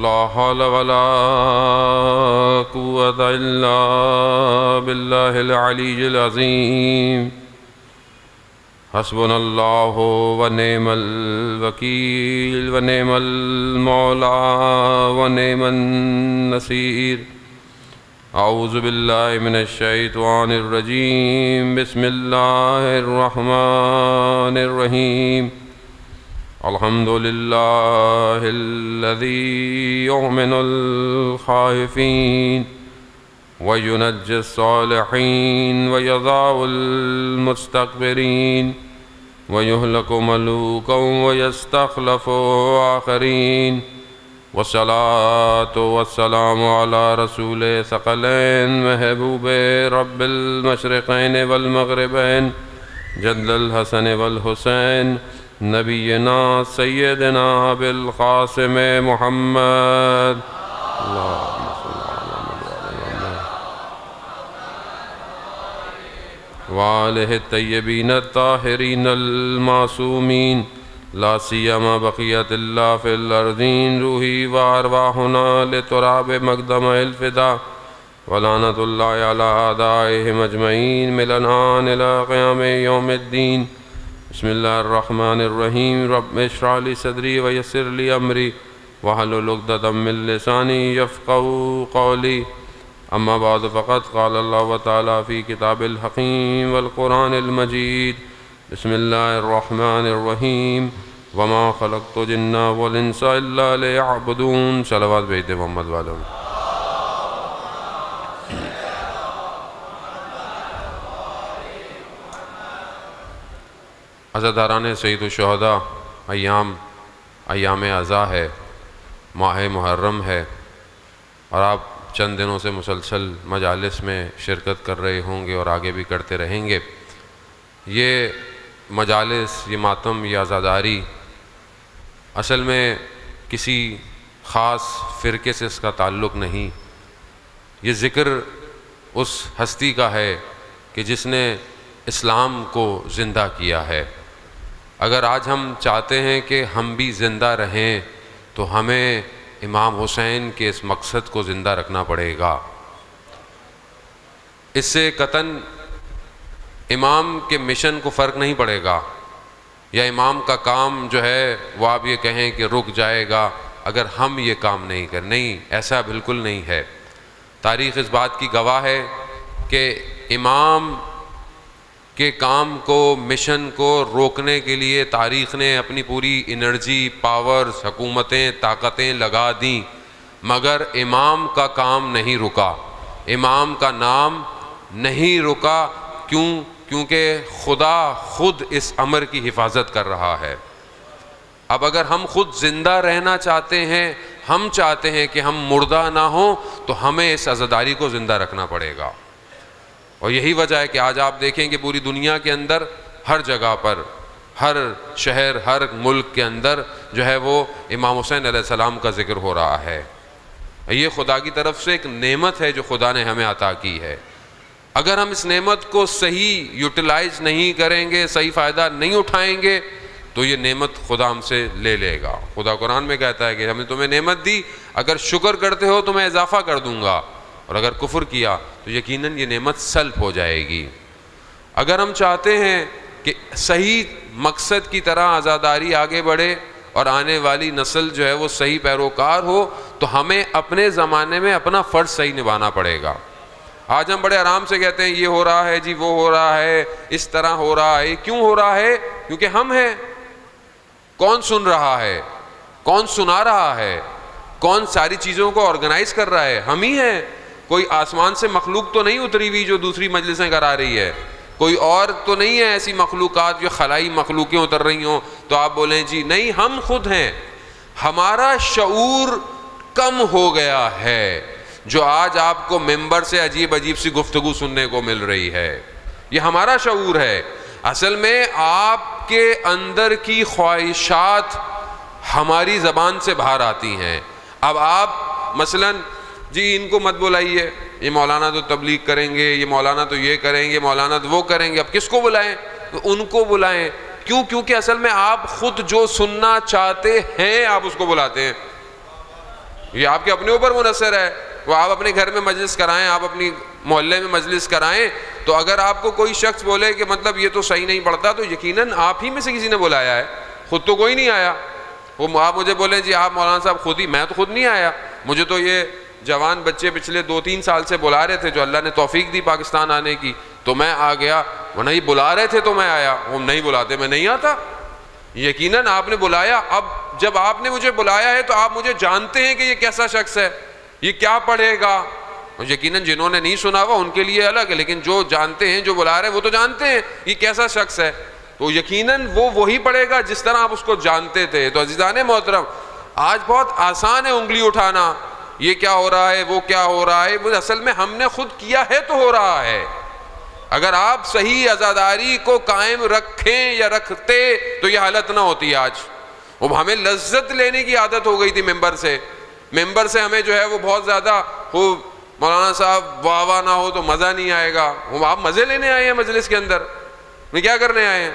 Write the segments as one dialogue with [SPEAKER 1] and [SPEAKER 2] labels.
[SPEAKER 1] لا حول ولا قوة إلا بالله العلي العظيم حسبنا الله ونعم الوكيل ونعم المولى ونعم النصير أعوذ بالله من الشيطان الرجيم بسم الله الرحمن الرحيم الحمد لله الذي يؤمن الخائفين وينجي الصالحين ويضع المستكبرين ويهلك ملوكا ويستخلف آخرين والصلاة والسلام على رسول ثقلين محبوب رب المشرقين والمغربين جد الحسن والحسين نبينا سيدنا بالقاسم محمد اللهم صل على محمد وآله الطيبين الطاهرين المعصومين لا سيما بقية الله في الأرضين روحي وأرواحنا لتراب مقدم الفداء ولعنة الله على أعدائهم أجمعين من الآن إلى قيام يوم الدين بسم الله الرحمن الرحيم رب اشرح لي صدري ويسر لي أمري واحلل عقدة من لساني يفقهوا قولي أما بعد فقد قال الله تعالى في كتاب الحكيم والقرآن المجيد بسم الله الرحمن الرحيم وما خلقت الجن والإنس إلا ليعبدون صلوات بھیج دیں محمد والوں. عزاداران سید الشہداء ایام عزا ہے، ماہ محرم ہے، اور آپ چند دنوں سے مسلسل مجالس میں شرکت کر رہے ہوں گے اور آگے بھی کرتے رہیں گے. یہ مجالس، یہ ماتم، یہ عزاداری اصل میں کسی خاص فرقے سے اس کا تعلق نہیں. یہ ذکر اس ہستی کا ہے کہ جس نے اسلام کو زندہ کیا ہے. اگر آج ہم چاہتے ہیں کہ ہم بھی زندہ رہیں تو ہمیں امام حسین کے اس مقصد کو زندہ رکھنا پڑے گا. اس سے قطعاً امام کے مشن کو فرق نہیں پڑے گا، یا امام کا کام جو ہے وہ آپ یہ کہیں کہ رک جائے گا اگر ہم یہ کام نہیں کریں. نہیں، ایسا بالکل نہیں ہے. تاریخ اس بات کی گواہ ہے کہ امام کے کام کو، مشن کو روکنے کے لیے تاریخ نے اپنی پوری انرجی، پاورز، حکومتیں، طاقتیں لگا دیں، مگر امام کا کام نہیں رکا، امام کا نام نہیں رکا. کیونکہ خدا خود اس امر کی حفاظت کر رہا ہے. اب اگر ہم خود زندہ رہنا چاہتے ہیں، ہم چاہتے ہیں کہ ہم مردہ نہ ہوں، تو ہمیں اس عزاداری کو زندہ رکھنا پڑے گا. اور یہی وجہ ہے کہ آج آپ دیکھیں کہ پوری دنیا کے اندر ہر جگہ پر، ہر شہر، ہر ملک کے اندر جو ہے وہ امام حسین علیہ السلام کا ذکر ہو رہا ہے. یہ خدا کی طرف سے ایک نعمت ہے جو خدا نے ہمیں عطا کی ہے. اگر ہم اس نعمت کو صحیح یوٹیلائز نہیں کریں گے، صحیح فائدہ نہیں اٹھائیں گے، تو یہ نعمت خدا ہم سے لے لے گا. خدا قرآن میں کہتا ہے کہ ہم نے تمہیں نعمت دی، اگر شکر کرتے ہو تو میں اضافہ کر دوں گا، اور اگر کفر کیا تو یقیناً یہ نعمت سلب ہو جائے گی. اگر ہم چاہتے ہیں کہ صحیح مقصد کی طرح عزاداری آگے بڑھے اور آنے والی نسل جو ہے وہ صحیح پیروکار ہو، تو ہمیں اپنے زمانے میں اپنا فرض صحیح نبھانا پڑے گا. آج ہم بڑے آرام سے کہتے ہیں یہ ہو رہا ہے جی، وہ ہو رہا ہے، اس طرح ہو رہا ہے. کیوں ہو رہا ہے؟ کیونکہ ہم ہیں. کون سن رہا ہے؟ کون سنا رہا ہے؟ کون ساری چیزوں کو آرگنائز کر رہا ہے؟ ہم ہی ہیں. کوئی آسمان سے مخلوق تو نہیں اتری ہوئی جو دوسری مجلسیں کرا رہی ہے، کوئی اور تو نہیں ہے ایسی مخلوقات جو خلائی مخلوقیں اتر رہی ہوں تو آپ بولیں جی نہیں، ہم خود ہیں. ہمارا شعور کم ہو گیا ہے جو آج آپ کو ممبر سے عجیب عجیب سی گفتگو سننے کو مل رہی ہے. یہ ہمارا شعور ہے. اصل میں آپ کے اندر کی خواہشات ہماری زبان سے باہر آتی ہیں. اب آپ مثلاً جی ان کو مت بلائیے، یہ مولانا تو تبلیغ کریں گے، یہ مولانا تو یہ کریں گے، مولانا تو وہ کریں گے. اب کس کو بلائیں؟ تو ان کو بلائیں. کیوں؟ کیونکہ اصل میں آپ خود جو سننا چاہتے ہیں آپ اس کو بلاتے ہیں. یہ آپ کے اپنے اوپر منحصر ہے. وہ آپ اپنے گھر میں مجلس کرائیں, آپ اپنی محلے میں مجلس کرائیں, تو اگر آپ کو کوئی شخص بولے کہ مطلب یہ تو صحیح نہیں پڑھتا, تو یقیناً آپ ہی میں سے کسی نے بلایا ہے, خود تو کوئی نہیں آیا. وہ آپ مجھے بولیں جی آپ مولانا صاحب خود ہی, میں تو خود نہیں آیا, مجھے تو یہ جوان بچے پچھلے 2-3 سال سے بلا رہے تھے, جو اللہ نے توفیق دی پاکستان آنے کی, تو میں آ گیا, وہ نہیں بلا رہے تھے تو میں آیا, وہ نہیں بلاتے میں نہیں آتا. یقیناً آپ نے بلایا. اب جب آپ نے مجھے بلایا ہے تو آپ مجھے جانتے ہیں کہ یہ کیسا شخص ہے, یہ کیا پڑھے گا. یقیناً جنہوں نے نہیں سنا ہوا ان کے لیے الگ ہے, لیکن جو جانتے ہیں, جو بلا رہے ہیں, وہ تو جانتے ہیں یہ کیسا شخص ہے, تو یقیناً وہ وہی پڑھے گا جس طرح آپ اس کو جانتے تھے. تو عزیزان محترم, آج بہت آسان ہے انگلی اٹھانا, یہ کیا ہو رہا ہے, وہ کیا ہو رہا ہے. وہ اصل میں ہم نے خود کیا ہے تو ہو رہا ہے. اگر آپ صحیح عزاداری کو قائم رکھیں یا رکھتے تو یہ حالت نہ ہوتی آج. وہ ہمیں لذت لینے کی عادت ہو گئی تھی ممبر سے, ممبر سے ہمیں جو ہے وہ بہت زیادہ خوب, مولانا صاحب واہ واہ نہ ہو تو مزہ نہیں آئے گا. وہ آپ مزے لینے آئے ہیں مجلس کے اندر, میں کیا کرنے آئے ہیں؟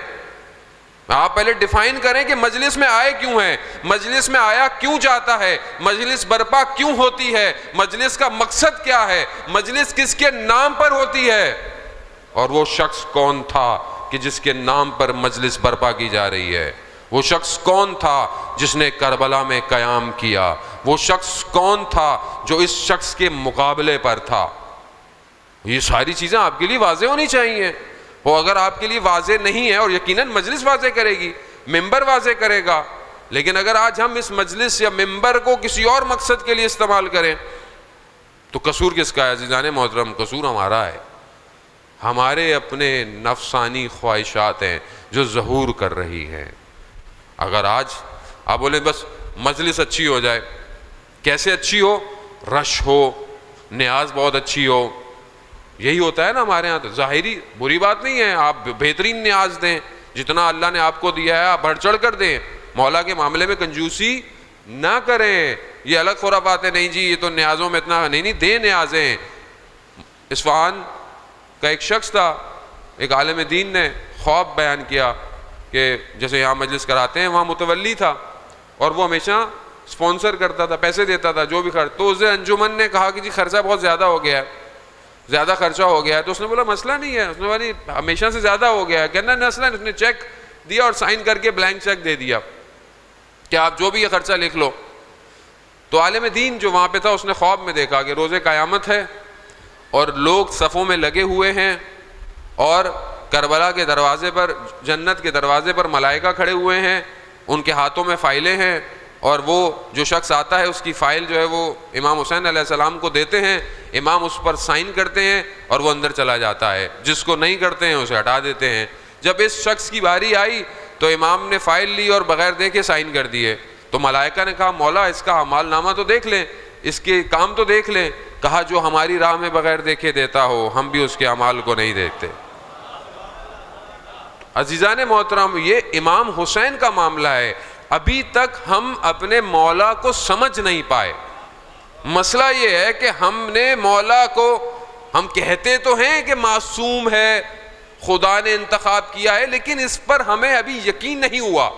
[SPEAKER 1] آپ پہلے ڈیفائن کریں کہ مجلس میں آئے کیوں ہیں, مجلس میں آیا کیوں جاتا ہے, مجلس برپا کیوں ہوتی ہے, مجلس کا مقصد کیا ہے, مجلس کس کے نام پر ہوتی ہے, اور وہ شخص کون تھا کہ جس کے نام پر مجلس برپا کی جا رہی ہے. وہ شخص کون تھا جس نے کربلا میں قیام کیا, وہ شخص کون تھا جو اس شخص کے مقابلے پر تھا. یہ ساری چیزیں آپ کے لیے واضح ہونی چاہیے. وہ اگر آپ کے لیے واضح نہیں ہے, اور یقیناً مجلس واضح کرے گی, ممبر واضح کرے گا, لیکن اگر آج ہم اس مجلس یا ممبر کو کسی اور مقصد کے لیے استعمال کریں تو قصور کس کا ہے عزیزان محترم؟ قصور ہمارا ہے. ہمارے اپنے نفسانی خواہشات ہیں جو ظہور کر رہی ہیں. اگر آج آپ بولیں بس مجلس اچھی ہو جائے, کیسے اچھی ہو؟ رش ہو, نیاز بہت اچھی ہو, یہی ہوتا ہے نا ہمارے ہاں. تو ظاہری بری بات نہیں ہے, آپ بہترین نیاز دیں, جتنا اللہ نے آپ کو دیا ہے آپ بڑھ چڑھ کر دیں. مولا کے معاملے میں کنجوسی نہ کریں. یہ الگ خرافات ہے, نہیں جی یہ تو نیازوں میں اتنا نہیں, دیں نیازیں. اصفہان کا ایک شخص تھا, ایک عالم دین نے خواب بیان کیا کہ جیسے یہاں مجلس کراتے ہیں, وہاں متولی تھا اور وہ ہمیشہ سپانسر کرتا تھا, پیسے دیتا تھا جو بھی خرچ. تو اسے انجمن نے کہا کہ جی خرچہ بہت زیادہ ہو گیا ہے, زیادہ خرچہ ہو گیا ہے. تو اس نے بولا مسئلہ نہیں ہے, اس نے بولا ہمیشہ سے زیادہ ہو گیا ہے. کہنا مسئلہ نہیں. اس نے چیک دیا اور سائن کر کے بلینک چیک دے دیا کہ آپ جو بھی یہ خرچہ لکھ لو. تو عالم دین جو وہاں پہ تھا اس نے خواب میں دیکھا کہ روز قیامت ہے اور لوگ صفوں میں لگے ہوئے ہیں, اور کربلا کے دروازے پر, جنت کے دروازے پر ملائکہ کھڑے ہوئے ہیں, ان کے ہاتھوں میں فائلیں ہیں, اور وہ جو شخص آتا ہے اس کی فائل جو ہے وہ امام حسین علیہ السلام کو دیتے ہیں, امام اس پر سائن کرتے ہیں اور وہ اندر چلا جاتا ہے. جس کو نہیں کرتے ہیں اسے ہٹا دیتے ہیں. جب اس شخص کی باری آئی تو امام نے فائل لی اور بغیر دیکھے سائن کر دیے. تو ملائکہ نے کہا مولا اس کا اعمال نامہ تو دیکھ لیں, اس کے کام تو دیکھ لیں. کہا جو ہماری راہ میں بغیر دیکھے دیتا ہو, ہم بھی اس کے اعمال کو نہیں دیکھتے. عزیزان محترم, یہ امام حسین کا معاملہ ہے. ابھی تک ہم اپنے مولا کو سمجھ نہیں پائے. مسئلہ یہ ہے کہ ہم نے مولا کو, ہم کہتے تو ہیں کہ معصوم ہے, خدا نے انتخاب کیا ہے, لیکن اس پر ہمیں ابھی یقین نہیں ہوا,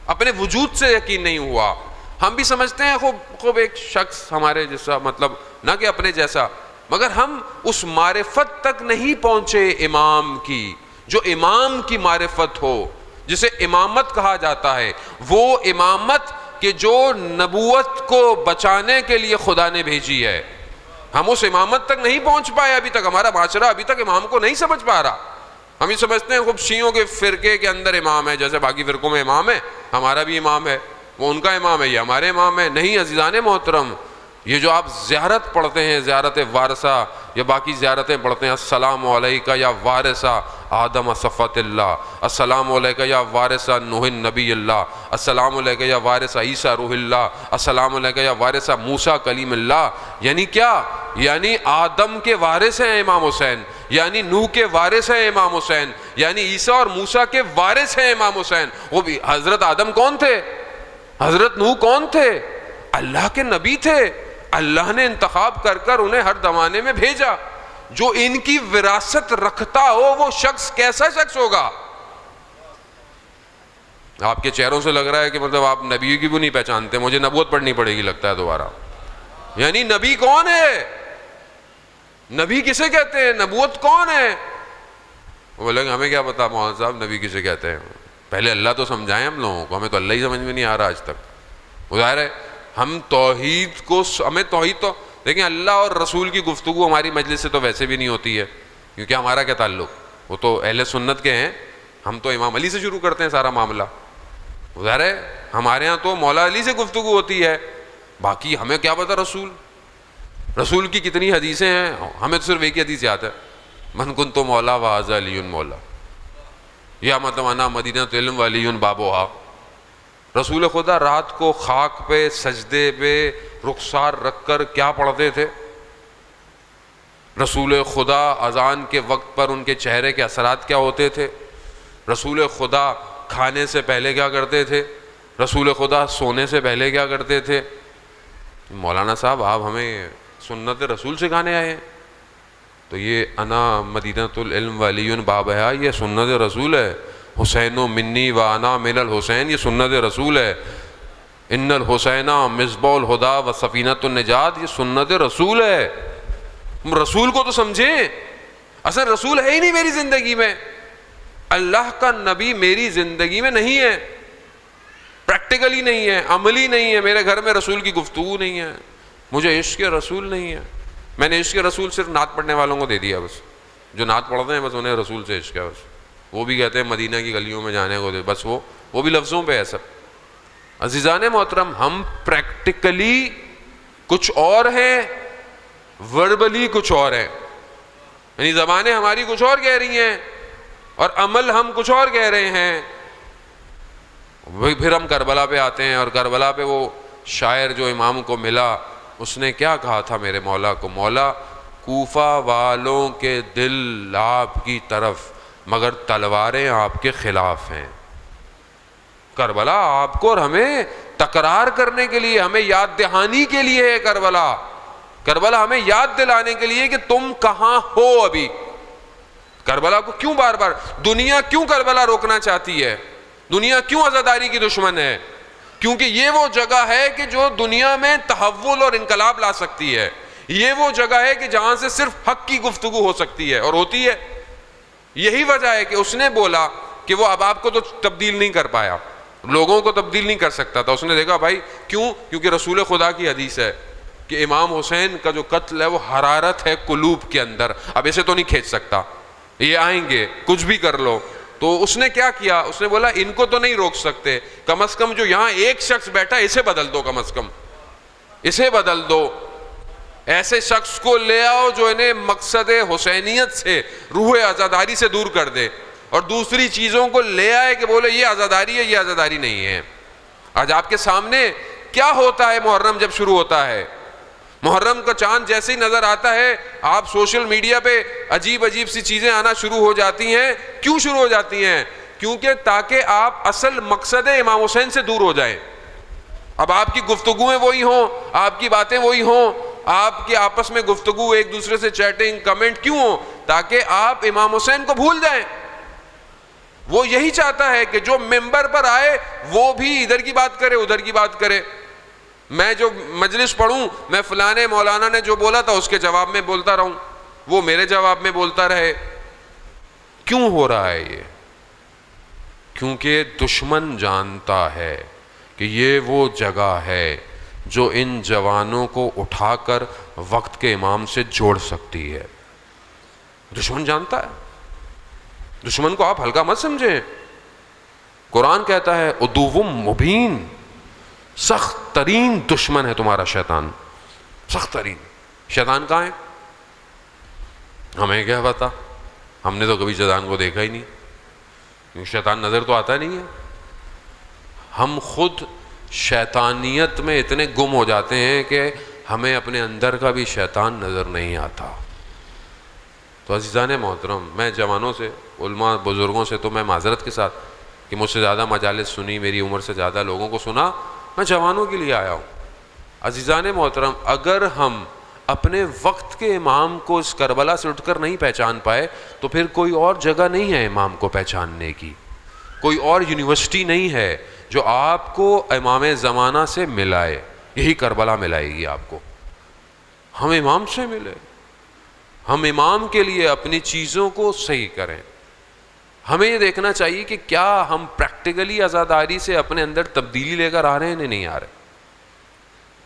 [SPEAKER 1] اپنے وجود سے یقین نہیں ہوا. ہم بھی سمجھتے ہیں خوب ایک شخص ہمارے جیسا, مطلب نہ کہ اپنے جیسا, مگر ہم اس معرفت تک نہیں پہنچے امام کی, جو امام کی معرفت ہو, جسے امامت کہا جاتا ہے. وہ امامت کہ جو نبوت کو بچانے کے لیے خدا نے بھیجی ہے. ہم اس امامت تک نہیں پہنچ پائے ابھی تک. ہمارا معاشرہ ابھی تک امام کو نہیں سمجھ پا رہا. ہم یہ سمجھتے ہیں خوب شیعوں کے فرقے کے اندر امام ہے, جیسے باقی فرقوں میں امام ہے, ہمارا بھی امام ہے, وہ ان کا امام ہے, یہ ہمارے امام ہے. نہیں عزیزان محترم, یہ جو آپ زیارت پڑھتے ہیں, زیارت وارثہ یا باقی زیارتیں پڑھتے ہیں, السلام علیکہ یا وارثہ آدم صفت اللہ, السلام علیکہ یا وارثہ نوح نبی اللہ, السلام علیکہ یا وارثہ عیسیٰ روح اللہ, السلام علیکہ یا وارثہ موسیٰ کلیم اللہ. یعنی کیا؟ یعنی آدم کے وارث ہیں امام حسین, یعنی نوح کے وارث ہیں امام حسین, یعنی عیسیٰ اور موسیٰ کے وارث ہیں امام حسین. وہ بھی حضرت آدم کون تھے؟ حضرت نوح کون تھے؟ اللہ کے نبی تھے. اللہ نے انتخاب کر کر انہیں ہر زمانے میں بھیجا. جو ان کی وراثت رکھتا ہو وہ شخص کیسا شخص ہوگا؟ آپ کے چہروں سے لگ رہا ہے کہ مطلب آپ نبی کی بھی نہیں پہچانتے. مجھے نبوت پڑھنی پڑے گی لگتا ہے دوبارہ. یعنی نبی کون ہے؟ نبی کسے کہتے ہیں؟ نبوت کون ہے؟ وہ بولیں گے ہمیں کیا پتا مولانا صاحب نبی کسے کہتے ہیں. پہلے اللہ تو سمجھائیں ہم لوگوں کو, ہمیں تو اللہ ہی سمجھ میں نہیں آ رہا آج تک. ظاہر ہے ہم توحید کو, ہمیں توحید تو دیکھیں, اللہ اور رسول کی گفتگو ہماری مجلس سے تو ویسے بھی نہیں ہوتی ہے, کیونکہ ہمارا کیا تعلق, وہ تو اہل سنت کے ہیں, ہم تو امام علی سے شروع کرتے ہیں سارا معاملہ. ظاہر ہے ہمارے ہاں تو مولا علی سے گفتگو ہوتی ہے, باقی ہمیں کیا پتا رسول کی کتنی حدیثیں ہیں. ہمیں تو صرف ایک ہی حدیث یاد ہے, من کنت مولا وھذا علی مولا, یا مطلب انا مدینۃ علم وعلی بابوہا. رسول خدا رات کو خاک پہ سجدے پہ رخسار رکھ کر کیا پڑھتے تھے؟ رسول خدا اذان کے وقت پر ان کے چہرے کے اثرات کیا ہوتے تھے؟ رسول خدا کھانے سے پہلے کیا کرتے تھے؟ رسول خدا سونے سے پہلے کیا کرتے تھے؟ مولانا صاحب آپ ہمیں سنت رسول سکھانے آئے ہیں, تو یہ انا مدینۃ العلم وعلی بابہا یہ سنت رسول ہے. حسین منی و انا من الحسین یہ سنت رسول ہے. ان الحسین مصباح الہدیٰ و سفینۃ النجات یہ سنت رسول ہے. رسول کو تو سمجھیں, اصل رسول ہے ہی نہیں میری زندگی میں, اللہ کا نبی میری زندگی میں نہیں ہے, پریکٹیکلی نہیں ہے, عملی نہیں ہے. میرے گھر میں رسول کی گفتگو نہیں ہے, مجھے عشق رسول نہیں ہے. میں نے عشق رسول صرف نعت پڑھنے والوں کو دے دیا, بس جو نعت پڑھتے ہیں بس انہیں رسول سے عشق ہے بس. وہ بھی کہتے ہیں مدینہ کی گلیوں میں جانے کو دے, بس وہ بھی لفظوں پہ ہے سب. عزیزان محترم, ہم پریکٹیکلی کچھ اور ہیں, وربلی کچھ اور ہیں, یعنی زبانیں ہماری کچھ اور کہہ رہی ہیں اور عمل ہم کچھ اور کہہ رہے ہیں. پھر ہم کربلا پہ آتے ہیں, اور کربلا پہ وہ شاعر جو امام کو ملا اس نے کیا کہا تھا میرے مولا کو, مولا کوفہ والوں کے دل آپ کی طرف مگر تلواریں آپ کے خلاف ہیں. کربلا آپ کو اور ہمیں تکرار کرنے کے لیے, ہمیں یاد دہانی کے لیے ہے کربلا. کربلا ہمیں یاد دلانے کے لیے کہ تم کہاں ہو ابھی. کربلا کو کیوں بار بار دنیا کیوں کربلا روکنا چاہتی ہے؟ دنیا کیوں عزاداری کی دشمن ہے؟ کیونکہ یہ وہ جگہ ہے کہ جو دنیا میں تحول اور انقلاب لا سکتی ہے. یہ وہ جگہ ہے کہ جہاں سے صرف حق کی گفتگو ہو سکتی ہے, اور ہوتی ہے. یہی وجہ ہے کہ اس نے بولا کہ وہ اب آپ کو تو تبدیل نہیں کر پایا, لوگوں کو تبدیل نہیں کر سکتا تھا. اس نے دیکھا بھائی کیوں, کیونکہ رسول خدا کی حدیث ہے کہ امام حسین کا جو قتل ہے وہ حرارت ہے قلوب کے اندر, اب اسے تو نہیں کھینچ سکتا, یہ آئیں گے کچھ بھی کر لو. تو اس نے کیا کیا, اس نے بولا ان کو تو نہیں روک سکتے, کم از کم جو یہاں ایک شخص بیٹھا اسے بدل دو, کم از کم اسے بدل دو. ایسے شخص کو لے آؤ جو انہیں مقصد حسینیت سے, روح عزاداری سے دور کر دے, اور دوسری چیزوں کو لے آئے کہ بولے یہ عزاداری ہے, یہ عزاداری نہیں ہے. آج آپ کے سامنے کیا ہوتا ہے محرم جب شروع ہوتا ہے؟ محرم کا چاند جیسے ہی نظر آتا ہے آپ سوشل میڈیا پہ عجیب عجیب سی چیزیں آنا شروع ہو جاتی ہیں. کیوں شروع ہو جاتی ہیں؟ کیونکہ تاکہ آپ اصل مقصد امام حسین سے دور ہو جائیں. اب آپ کی گفتگویں وہی ہوں, آپ کی باتیں وہی ہوں, آپ کی آپس میں گفتگو, ایک دوسرے سے چیٹنگ, کمنٹ کیوں ہوں؟ تاکہ آپ امام حسین کو بھول جائیں. وہ یہی چاہتا ہے کہ جو ممبر پر آئے وہ بھی ادھر کی بات کرے, ادھر کی بات کرے. میں جو مجلس پڑھوں, میں فلانے مولانا نے جو بولا تھا اس کے جواب میں بولتا رہوں, وہ میرے جواب میں بولتا رہے. کیوں ہو رہا ہے یہ؟ کیونکہ دشمن جانتا ہے کہ یہ وہ جگہ ہے جو ان جوانوں کو اٹھا کر وقت کے امام سے جوڑ سکتی ہے. دشمن جانتا ہے. دشمن کو آپ ہلکا مت سمجھیں. قرآن کہتا ہے عدو مبین, سخت ترین دشمن ہے تمہارا شیطان. سخت ترین. شیطان کہاں ہے؟ ہمیں کیا پتا, ہم نے تو کبھی شیطان کو دیکھا ہی نہیں, کیونکہ شیطان نظر تو آتا نہیں ہے. ہم خود شیطانیت میں اتنے گم ہو جاتے ہیں کہ ہمیں اپنے اندر کا بھی شیطان نظر نہیں آتا. تو عزیزان محترم, میں جوانوں سے, علماء بزرگوں سے تو میں معذرت کے ساتھ کہ مجھ سے زیادہ مجالس سنی, میری عمر سے زیادہ لوگوں کو سنا, میں جوانوں کے لیے آیا ہوں. عزیزان محترم, اگر ہم اپنے وقت کے امام کو اس کربلا سے اٹھ کر نہیں پہچان پائے تو پھر کوئی اور جگہ نہیں ہے امام کو پہچاننے کی, کوئی اور یونیورسٹی نہیں ہے جو آپ کو امام زمانہ سے ملائے. یہی کربلا ملائے گی آپ کو. ہم امام سے ملے, ہم امام کے لیے اپنی چیزوں کو صحیح کریں. ہمیں یہ دیکھنا چاہیے کہ کیا ہم پریکٹیکلی عزاداری سے اپنے اندر تبدیلی لے کر آ رہے ہیں نہیں آ رہے.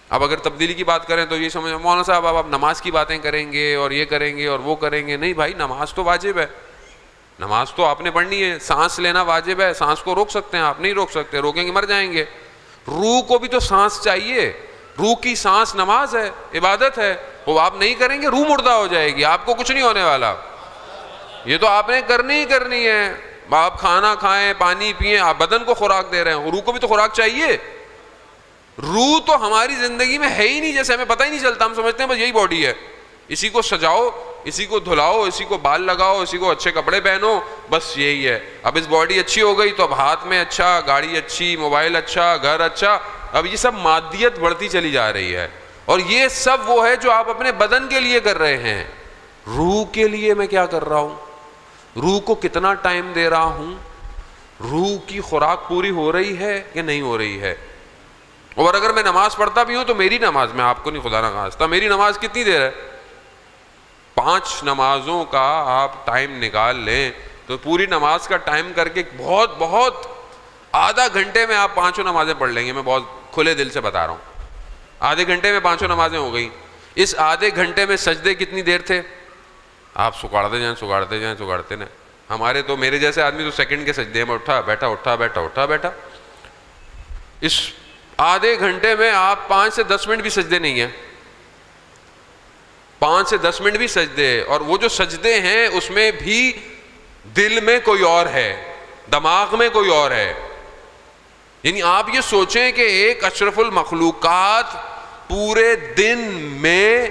[SPEAKER 1] اب اگر تبدیلی کی بات کریں تو یہ سمجھ مولانا صاحب اب آپ نماز کی باتیں کریں گے اور یہ کریں گے اور وہ کریں گے. نہیں بھائی, نماز تو واجب ہے, نماز تو آپ نے پڑھنی ہے. سانس لینا واجب ہے, سانس کو روک سکتے ہیں آپ, نہیں روک سکتے, روکیں گے مر جائیں گے. روح کو بھی تو سانس چاہیے, روح کی سانس نماز ہے, عبادت ہے. وہ آپ نہیں کریں گے روح مردہ ہو جائے گی, آپ کو کچھ نہیں ہونے والا. یہ تو آپ نے کرنی ہی کرنی ہے. آپ کھانا کھائیں, پانی پئیں, آپ بدن کو خوراک دے رہے ہیں, روح کو بھی تو خوراک چاہیے. روح تو ہماری زندگی میں ہے ہی نہیں, جیسے ہمیں پتہ ہی نہیں چلتا, ہم سمجھتے ہیں بس یہی باڈی ہے, اسی کو سجاؤ, اسی کو دھلاؤ, اسی کو بال لگاؤ, اسی کو اچھے کپڑے پہنو, بس یہی ہے. اب اس باڈی اچھی ہو گئی تو اب ہاتھ میں اچھا, گاڑی اچھی, موبائل اچھا, گھر اچھا. اب یہ سب مادیت بڑھتی چلی جا رہی ہے, اور یہ سب وہ ہے جو آپ اپنے بدن کے لیے کر رہے ہیں. روح کے لیے میں کیا کر رہا ہوں, روح کو کتنا ٹائم دے رہا ہوں, روح کی خوراک پوری ہو رہی ہے کہ نہیں ہو رہی ہے. اور اگر میں نماز پڑھتا بھی ہوں تو میری نماز, میں آپ کو نہیں خدا نہ خواستہ, میری نماز کتنی دیر ہے؟ 5 نمازوں کا آپ ٹائم نکال لیں تو پوری نماز کا ٹائم کر کے بہت آدھا گھنٹے میں آپ 5 نمازیں پڑھ لیں گے. میں بہت کھلے دل سے بتا رہا ہوں, آدھے گھنٹے میں 5 نمازیں ہو گئی. اس آدھے گھنٹے میں سجدے کتنی دیر تھے؟ آپ سکاڑتے جائیں. ہمارے تو, میرے جیسے آدمی تو سیکنڈ کے سجدے میں اٹھا بیٹھا, اٹھا بیٹھا, اٹھا بیٹھا. اس آدھے گھنٹے میں آپ 5 سے 10 منٹ بھی سجدے نہیں ہیں, 5 سے 10 منٹ بھی سجدے, اور وہ جو سجدے ہیں اس میں بھی دل میں کوئی اور ہے, دماغ میں کوئی اور ہے. یعنی آپ یہ سوچیں کہ ایک اشرف المخلوقات پورے دن میں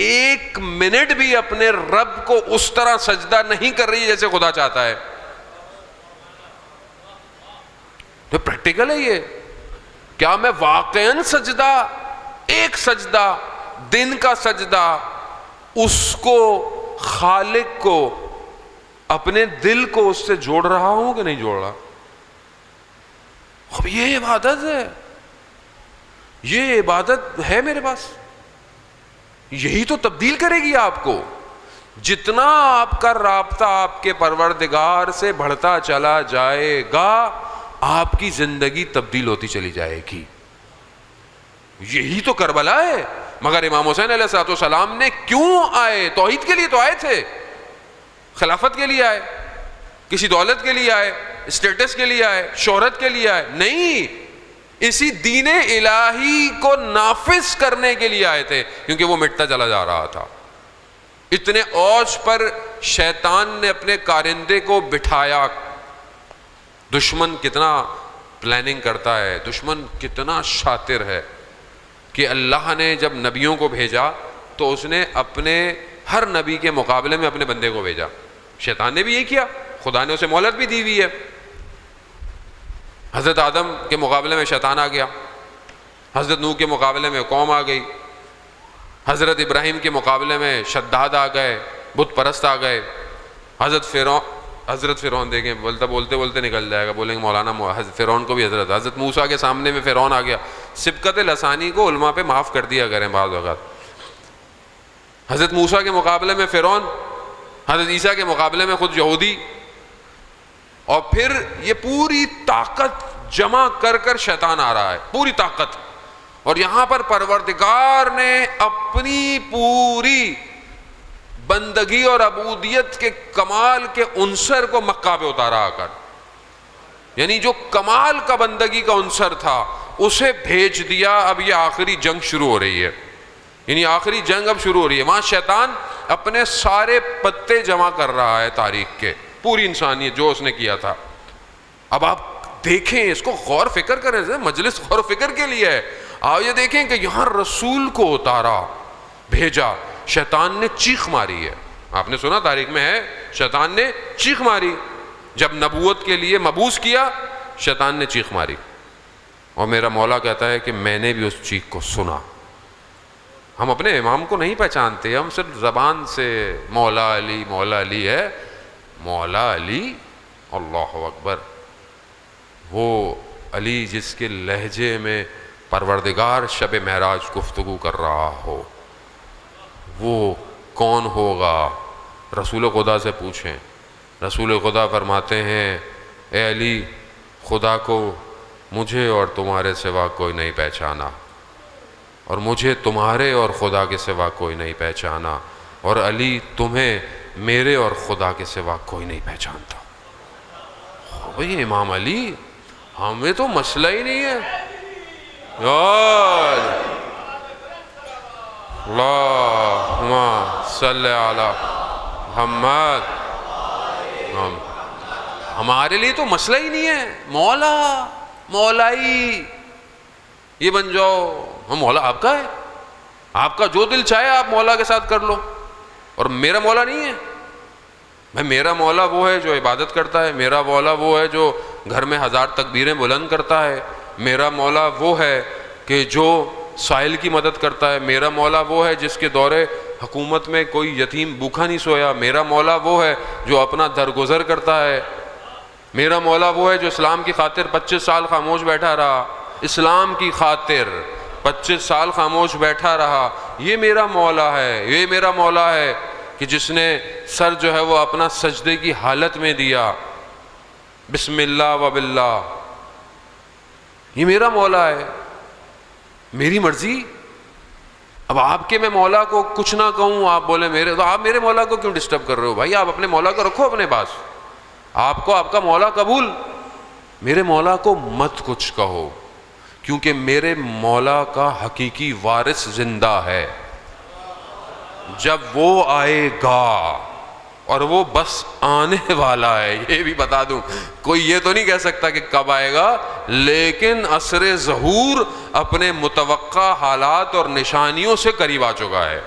[SPEAKER 1] 1 منٹ بھی اپنے رب کو اس طرح سجدہ نہیں کر رہی جیسے خدا چاہتا ہے. تو پریکٹیکل ہے یہ. کیا میں واقعاً سجدہ, ایک سجدہ, دن کا سجدہ, اس کو, خالق کو, اپنے دل کو اس سے جوڑ رہا ہوں کہ نہیں جوڑ رہا؟ اب یہ عبادت ہے, یہ عبادت ہے میرے پاس. یہی تو تبدیل کرے گی آپ کو. جتنا آپ کا رابطہ آپ کے پروردگار سے بڑھتا چلا جائے گا, آپ کی زندگی تبدیل ہوتی چلی جائے گی. یہی تو کربلا ہے. مگر امام حسین علیہ السلام نے کیوں آئے؟ توحید کے لیے تو آئے تھے, خلافت کے لیے آئے, کسی دولت کے لیے آئے, اسٹیٹس کے لیے آئے, شہرت کے لیے آئے نہیں, اسی دین الہی کو نافذ کرنے کے لیے آئے تھے, کیونکہ وہ مٹتا چلا جا رہا تھا. اتنے اوج پر شیطان نے اپنے کارندے کو بٹھایا. دشمن کتنا پلاننگ کرتا ہے, دشمن کتنا شاطر ہے کہ اللہ نے جب نبیوں کو بھیجا تو اس نے اپنے ہر نبی کے مقابلے میں اپنے بندے کو بھیجا. شیطان نے بھی یہ کیا, خدا نے اسے مہلت بھی دی ہوئی ہے. حضرت آدم کے مقابلے میں شیطان آ گیا, حضرت نوح کے مقابلے میں قوم آ گئی, حضرت ابراہیم کے مقابلے میں شداد آ گئے, بت پرست آ گئے. حضرت فرعون دیکھیں, بولتے نکل جائے گا, بولیں گے مولانا فرعون کو بھی حضرت موسیٰ کے سامنے میں فرعون آ گیا. سبقت لسانی کو علماء پہ معاف کر دیا کریں بعض اوقات. حضرت موسیٰ کے مقابلے میں فرعون, حضرت عیسیٰ کے مقابلے میں خود یہودی, اور پھر یہ پوری طاقت جمع کر شیطان آ رہا ہے, پوری طاقت. اور یہاں پر پروردگار نے اپنی پوری بندگی اور عبودیت کے کمال کے عنصر کو مکہ پہ اتارا آ کر, یعنی جو کمال کا بندگی کا عنصر تھا اسے بھیج دیا. اب یہ آخری جنگ شروع ہو رہی ہے, یعنی آخری جنگ اب شروع ہو رہی ہے. وہاں شیطان اپنے سارے پتے جمع کر رہا ہے تاریخ کے, پوری انسانیت جو اس نے کیا تھا. اب آپ دیکھیں, اس کو غور فکر کریں, مجلس غور فکر کے لیے ہے. آپ یہ دیکھیں کہ یہاں رسول کو اتارا, بھیجا, شیطان نے چیخ ماری ہے. آپ نے سنا تاریخ میں ہے, شیطان نے چیخ ماری. جب نبوت کے لیے مبعوث کیا, شیطان نے چیخ ماری. اور میرا مولا کہتا ہے کہ میں نے بھی اس چیخ کو سنا. ہم اپنے امام کو نہیں پہچانتے, ہم صرف زبان سے مولا علی مولا علی ہے. مولا علی, اللہ اکبر, وہ علی جس کے لہجے میں پروردگار شب معراج گفتگو کر رہا ہو, وہ کون ہوگا؟ رسول خدا سے پوچھیں۔ رسول خدا فرماتے ہیں اے علی، خدا کو مجھے اور تمہارے سوا کوئی نہیں پہچانا، اور مجھے تمہارے اور خدا کے سوا کوئی نہیں پہچانا، اور علی تمہیں میرے اور خدا کے سوا کوئی نہیں پہچانتا۔ بھئی امام علی، ہمیں تو مسئلہ ہی نہیں ہے یار۔ اللہم صلی علی محمد۔ ہمارے لیے تو مسئلہ ہی نہیں ہے، مولا مولائی یہ بن جاؤ، ہم مولا آپ کا ہے، آپ کا جو دل چاہے آپ مولا کے ساتھ کر لو، اور میرا مولا نہیں ہے۔ بھائی میرا مولا وہ ہے جو عبادت کرتا ہے، میرا مولا وہ ہے جو گھر میں 1000 تکبیریں بلند کرتا ہے، میرا مولا وہ ہے کہ جو سائل کی مدد کرتا ہے، میرا مولا وہ ہے جس کے دورے حکومت میں کوئی یتیم بھوکا نہیں سویا، میرا مولا وہ ہے جو اپنا درگزر کرتا ہے، میرا مولا وہ ہے جو اسلام کی خاطر 25 سال خاموش بیٹھا رہا، اسلام کی خاطر 25 سال خاموش بیٹھا رہا۔ یہ میرا مولا ہے، یہ میرا مولا ہے کہ جس نے سر جو ہے وہ اپنا سجدے کی حالت میں دیا، بسم اللہ و باللہ، یہ میرا مولا ہے، میری مرضی۔ اب آپ کے میں مولا کو کچھ نہ کہوں، آپ بولے میرے، تو آپ میرے مولا کو کیوں ڈسٹرب کر رہے ہو؟ بھائی آپ اپنے مولا کو رکھو اپنے پاس، آپ کو آپ کا مولا قبول، میرے مولا کو مت کچھ کہو، کیونکہ میرے مولا کا حقیقی وارث زندہ ہے۔ جب وہ آئے گا، اور وہ بس آنے والا ہے، یہ بھی بتا دوں، کوئی یہ تو نہیں کہہ سکتا کہ کب آئے گا، لیکن عصر ظہور اپنے متوقع حالات اور نشانیوں سے قریب آ چکا ہے۔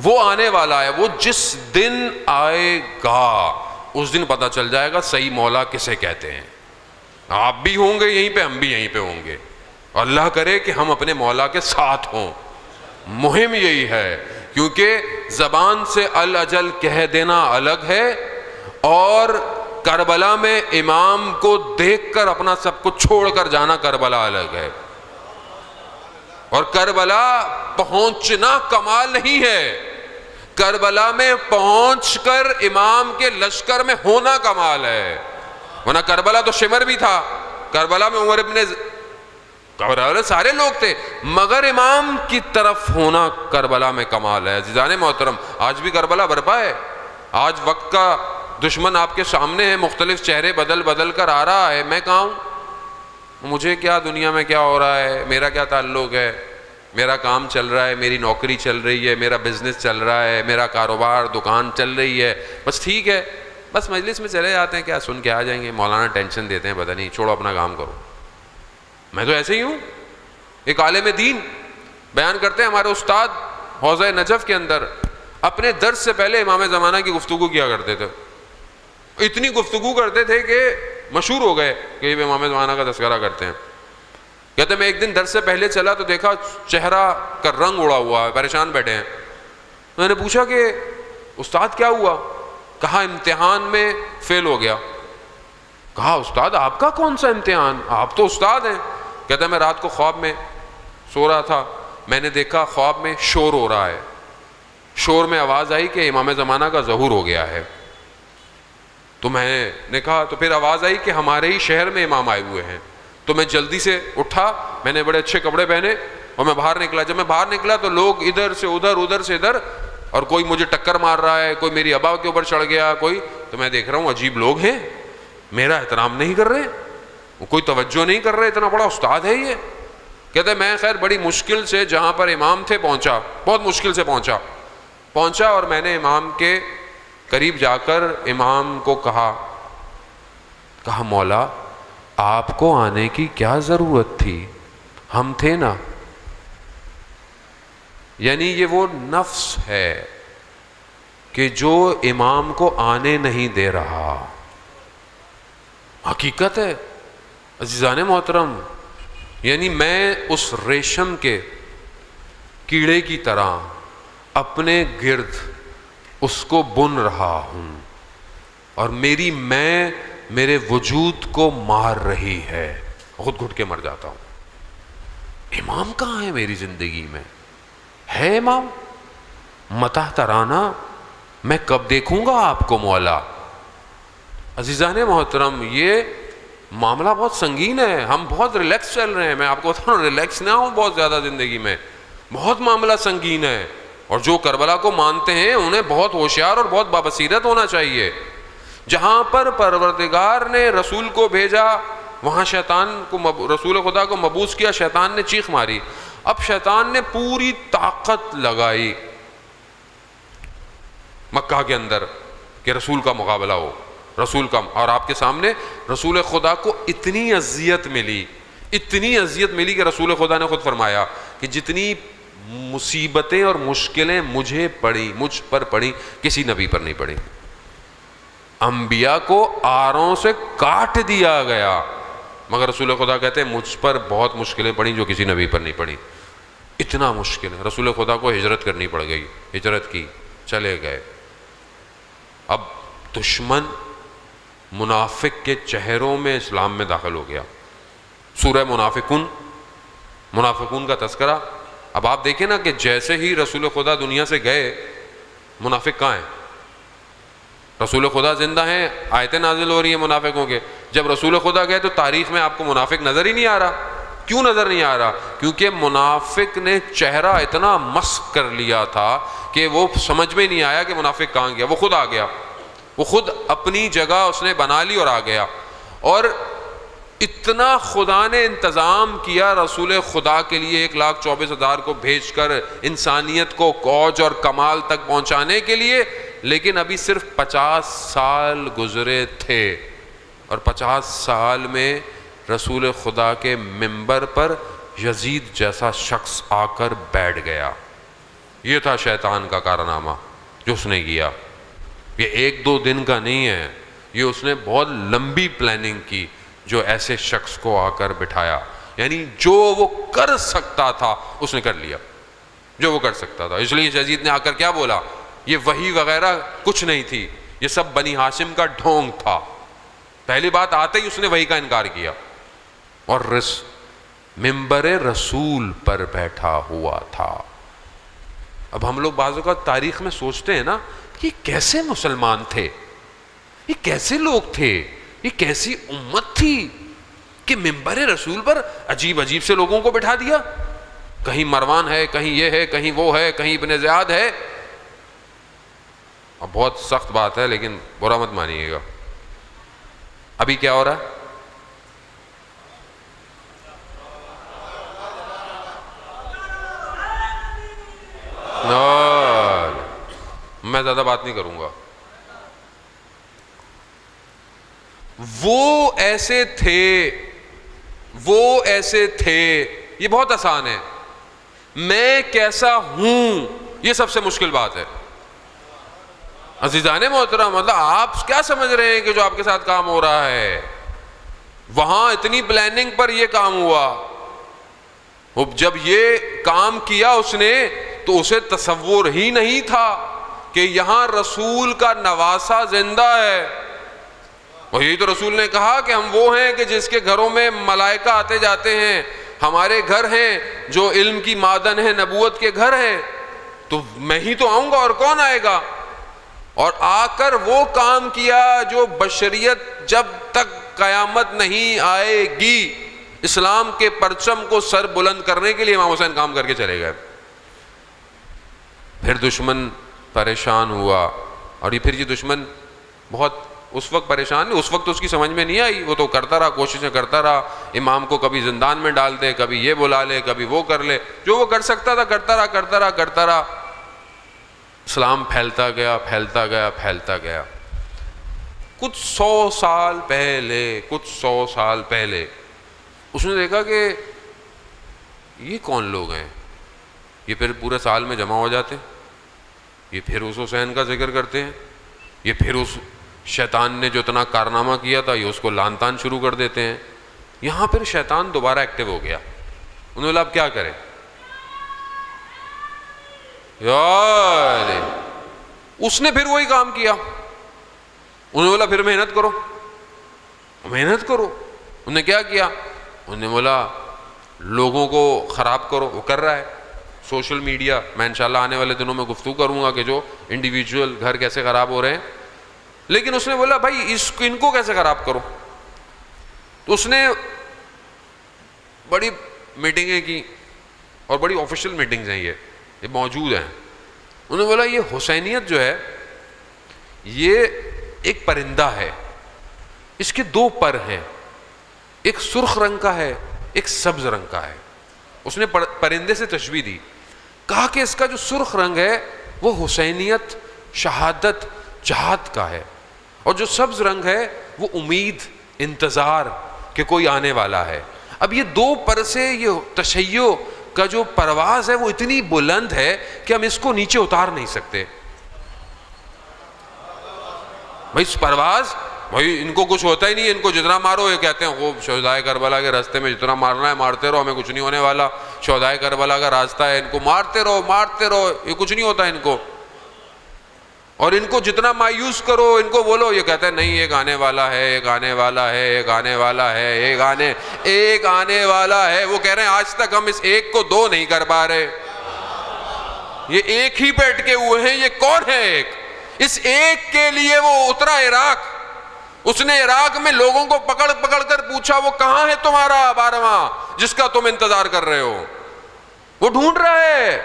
[SPEAKER 1] وہ آنے والا ہے، وہ جس دن آئے گا اس دن پتہ چل جائے گا صحیح مولا کسے کہتے ہیں۔ آپ بھی ہوں گے یہیں پہ، ہم بھی یہیں پہ ہوں گے، اللہ کرے کہ ہم اپنے مولا کے ساتھ ہوں۔ مہم یہی ہے، کیونکہ زبان سے الاجل کہہ دینا الگ ہے، اور کربلا میں امام کو دیکھ کر اپنا سب کچھ چھوڑ کر جانا کربلا الگ ہے، اور کربلا پہنچنا کمال نہیں ہے، کربلا میں پہنچ کر امام کے لشکر میں ہونا کمال ہے۔ ورنہ کربلا تو شمر بھی تھا، کربلا میں عمر ابن کربلا سارے لوگ تھے، مگر امام کی طرف ہونا کربلا میں کمال ہے۔ عزیزان محترم، آج بھی کربلا برپا ہے، آج وقت کا دشمن آپ کے سامنے ہے، مختلف چہرے بدل بدل کر آ رہا ہے، میں کہاں ہوں؟ مجھے کیا دنیا میں کیا ہو رہا ہے، میرا کیا تعلق ہے؟ میرا کام چل رہا ہے، میری نوکری چل رہی ہے، میرا بزنس چل رہا ہے، میرا کاروبار دکان چل رہی ہے، بس ٹھیک ہے، بس مجلس میں چلے جاتے ہیں، کیا سن کے آ جائیں گے، مولانا ٹینشن دیتے ہیں، پتہ نہیں، چھوڑو اپنا کام کرو۔ میں تو ایسے ہی ہوں۔ ایک عالم دین بیان کرتے ہیں، ہمارے استاد حوضہ نجف کے اندر اپنے درس سے پہلے امام زمانہ کی گفتگو کیا کرتے تھے، اتنی گفتگو کرتے تھے کہ مشہور ہو گئے کہ یہ امام زمانہ کا تذکرہ کرتے ہیں۔ کہتے میں ایک دن درس سے پہلے چلا تو دیکھا چہرہ کا رنگ اڑا ہوا ہے، پریشان بیٹھے ہیں۔ میں نے پوچھا کہ استاد کیا ہوا؟ کہا امتحان میں فیل ہو گیا۔ کہا استاد آپ کا کون سا امتحان، آپ تو استاد ہیں؟ کہتا ہے میں رات کو خواب میں سو رہا تھا، میں نے دیکھا خواب میں شور ہو رہا ہے، شور میں آواز آئی کہ امام زمانہ کا ظہور ہو گیا ہے۔ تو میں نے کہا، تو پھر آواز آئی کہ ہمارے ہی شہر میں امام آئے ہوئے ہیں۔ تو میں جلدی سے اٹھا، میں نے بڑے اچھے کپڑے پہنے اور میں باہر نکلا۔ جب میں باہر نکلا تو لوگ ادھر سے ادھر، ادھر سے ادھر، اور کوئی مجھے ٹکر مار رہا ہے، کوئی میری ابا کے اوپر چڑھ گیا، کوئی، تو میں دیکھ رہا ہوں عجیب لوگ ہیں، میرا احترام نہیں کر رہے، کوئی توجہ نہیں کر رہے، اتنا بڑا استاد ہے یہ۔ کہتے میں خیر بڑی مشکل سے جہاں پر امام تھے پہنچا، بہت مشکل سے پہنچا، اور میں نے امام کے قریب جا کر امام کو کہا مولا آپ کو آنے کی کیا ضرورت تھی، ہم تھے نا۔ یعنی یہ وہ نفس ہے کہ جو امام کو آنے نہیں دے رہا، حقیقت ہے عزیزان محترم۔ یعنی میں اس ریشم کے کیڑے کی طرح اپنے گرد اس کو بن رہا ہوں، اور میری میں میرے وجود کو مار رہی ہے، خود گھٹ کے مر جاتا ہوں۔ امام کہاں ہے میری زندگی میں؟ ہے امام؟ متى ترانا، میں کب دیکھوں گا آپ کو مولا۔ عزیزان محترم، یہ معاملہ بہت سنگین ہے، ہم بہت ریلیکس چل رہے ہیں، میں آپ کو بتاؤں ریلیکس نہ ہوں بہت زیادہ زندگی میں، بہت معاملہ سنگین ہے، اور جو کربلا کو مانتے ہیں انہیں بہت ہوشیار اور بہت بابصیرت ہونا چاہیے۔ جہاں پر پروردگار نے رسول کو بھیجا وہاں شیطان کو رسول خدا کو مبعوث کیا، شیطان نے چیخ ماری، اب شیطان نے پوری طاقت لگائی مکہ کے اندر کہ رسول کا مقابلہ ہو، رسول کا، اور آپ کے سامنے رسول خدا کو اتنی اذیت ملی، اتنی اذیت ملی کہ رسول خدا نے خود فرمایا کہ جتنی مصیبتیں اور مشکلیں مجھ پر پڑی کسی نبی پر نہیں پڑی۔ انبیاء کو آروں سے کاٹ دیا گیا، مگر رسول خدا کہتے ہیں مجھ پر بہت مشکلیں پڑیں جو کسی نبی پر نہیں پڑی۔ اتنا مشکل ہے، رسول خدا کو ہجرت کرنی پڑ گئی، ہجرت کی، چلے گئے۔ اب دشمن منافق کے چہروں میں اسلام میں داخل ہو گیا۔ سورہ منافقون کا تذکرہ، اب آپ دیکھیں نا کہ جیسے ہی رسول خدا دنیا سے گئے، منافق کہاں ہیں؟ رسول خدا زندہ ہیں، آیتیں نازل ہو رہی ہیں منافقوں کے، جب رسول خدا گئے تو تاریخ میں آپ کو منافق نظر ہی نہیں آ رہا۔ کیوں نظر نہیں آ رہا؟ کیونکہ منافق نے چہرہ اتنا مسخ کر لیا تھا کہ وہ سمجھ میں نہیں آیا کہ منافق کہاں گیا، وہ خود آ گیا، وہ خود اپنی جگہ اس نے بنا لی اور آ گیا۔ اور اتنا خدا نے انتظام کیا رسول خدا کے لیے 1,24,000 کو بھیج کر انسانیت کو اوج اور کمال تک پہنچانے کے لیے، لیکن ابھی صرف 50 سال گزرے تھے، اور 50 سال میں رسول خدا کے منبر پر یزید جیسا شخص آ کر بیٹھ گیا۔ یہ تھا شیطان کا کارنامہ جو اس نے کیا۔ یہ 1-2 دن کا نہیں ہے، یہ اس نے بہت لمبی پلاننگ کی، جو ایسے شخص کو آ کر بٹھایا، یعنی جو وہ کر سکتا تھا اس نے کر لیا، جو وہ کر سکتا تھا۔ اس لیے یزید نے آ کر کیا بولا؟ یہ وحی وغیرہ کچھ نہیں تھی، یہ سب بنی ہاشم کا ڈھونگ تھا۔ پہلی بات آتے ہی اس نے وحی کا انکار کیا، اور منبر رسول پر بیٹھا ہوا تھا۔ اب ہم لوگ بعض اوقات تاریخ میں سوچتے ہیں نا، یہ کیسے مسلمان تھے، یہ کیسے لوگ تھے، یہ کیسی امت تھی کہ منبر رسول پر عجیب عجیب سے لوگوں کو بٹھا دیا، کہیں مروان ہے، کہیں یہ ہے، کہیں وہ ہے، کہیں ابن زیاد ہے۔ اب بہت سخت بات ہے لیکن برا مت مانیے گا، ابھی کیا ہو رہا ہے؟ میں زیادہ بات نہیں کروں گا۔ وہ ایسے تھے، یہ بہت آسان ہے، میں کیسا ہوں یہ سب سے مشکل بات ہے۔ عزیزان محترم، مطلب آپ کیا سمجھ رہے ہیں کہ جو آپ کے ساتھ کام ہو رہا ہے، وہاں اتنی پلاننگ پر یہ کام ہوا، جب یہ کام کیا اس نے تو اسے تصور ہی نہیں تھا کہ یہاں رسول کا نواسہ زندہ ہے۔ اور یہی تو رسول نے کہا کہ ہم وہ ہیں کہ جس کے گھروں میں ملائکہ آتے جاتے ہیں، ہمارے گھر ہیں جو علم کی معدن ہے، نبوت کے گھر ہیں، تو میں ہی تو آؤں گا اور کون آئے گا؟ اور آ کر وہ کام کیا جو بشریت جب تک قیامت نہیں آئے گی، اسلام کے پرچم کو سر بلند کرنے کے لیے امام حسین کام کر کے چلے گئے۔ پھر دشمن پریشان ہوا، اور یہ پھر یہ دشمن بہت اس وقت پریشان نہیں، اس وقت تو اس کی سمجھ میں نہیں آئی، وہ تو کرتا رہا، کوششیں کرتا رہا، امام کو کبھی زندان میں ڈال دے، کبھی یہ بلا لے، کبھی وہ کر لے، جو وہ کر سکتا تھا کرتا رہا۔ اسلام پھیلتا گیا۔ کچھ سو سال پہلے اس نے دیکھا کہ یہ کون لوگ ہیں، یہ پھر پورے سال میں جمع ہو جاتے ہیں، یہ پھر اس حسین کا ذکر کرتے ہیں، یہ پھر اس شیطان نے جو اتنا کارنامہ کیا تھا یہ اس کو لان تان شروع کر دیتے ہیں۔ یہاں پھر شیطان دوبارہ ایکٹیو ہو گیا، انہوں نے بولا اب کیا کریں؟ یار اس نے پھر وہی کام کیا، انہوں نے بولا پھر محنت کرو۔ انہوں نے کیا کیا؟ انہوں نے بولا لوگوں کو خراب کرو، وہ کر رہا ہے، سوشل میڈیا، میں انشاءاللہ آنے والے دنوں میں گفتگو کروں گا کہ جو انڈیویجول گھر کیسے خراب ہو رہے ہیں. لیکن اس نے بولا بھائی ان کو کیسے خراب کرو. تو اس نے بڑی میٹنگیں کی، اور بڑی آفیشیل میٹنگز ہیں، یہ موجود ہیں. انہوں نے بولا یہ حسینیت جو ہے یہ ایک پرندہ ہے، اس کے دو پر ہیں، ایک سرخ رنگ کا ہے، ایک سبز رنگ کا ہے. اس نے پرندے سے تشبیہ دی، کہا کہ اس کا جو سرخ رنگ ہے وہ حسینیت، شہادت، جہاد کا ہے، اور جو سبز رنگ ہے وہ امید، انتظار کہ کوئی آنے والا ہے. اب یہ دو پر سے یہ تشیع کا جو پرواز ہے وہ اتنی بلند ہے کہ ہم اس کو نیچے اتار نہیں سکتے. بھائی پرواز، بھائی ان کو کچھ ہوتا ہی نہیں ہے، ان کو جتنا مارو، یہ کہتے ہیں وہ شہدائے کربلا کے راستے میں جتنا مارنا ہے مارتے رہو، ہمیں کچھ نہیں ہونے والا. شہدائے کربلا کا راستہ ہے، ان کو مارتے رہو، یہ کچھ نہیں ہوتا ان کو. اور ان کو جتنا مایوس کرو، ان کو بولو، یہ کہتے ہیں نہیں ایک آنے والا ہے، ایک آنے والا ہے، ایک آنے والا ہے، ایک آنے والا ہے. وہ کہہ رہے ہیں آج تک ہم اس ایک کو دو نہیں کر پا رہے. یہ ایک ہی پہ اٹکے ہوئے ہیں. یہ کون ہے ایک؟ اس ایک کے لیے وہ اترا عراق. اس نے عراق میں لوگوں کو پکڑ پکڑ کر پوچھا وہ کہاں ہے تمہارا 12واں جس کا تم انتظار کر رہے ہو؟ وہ ڈھونڈ رہا ہے.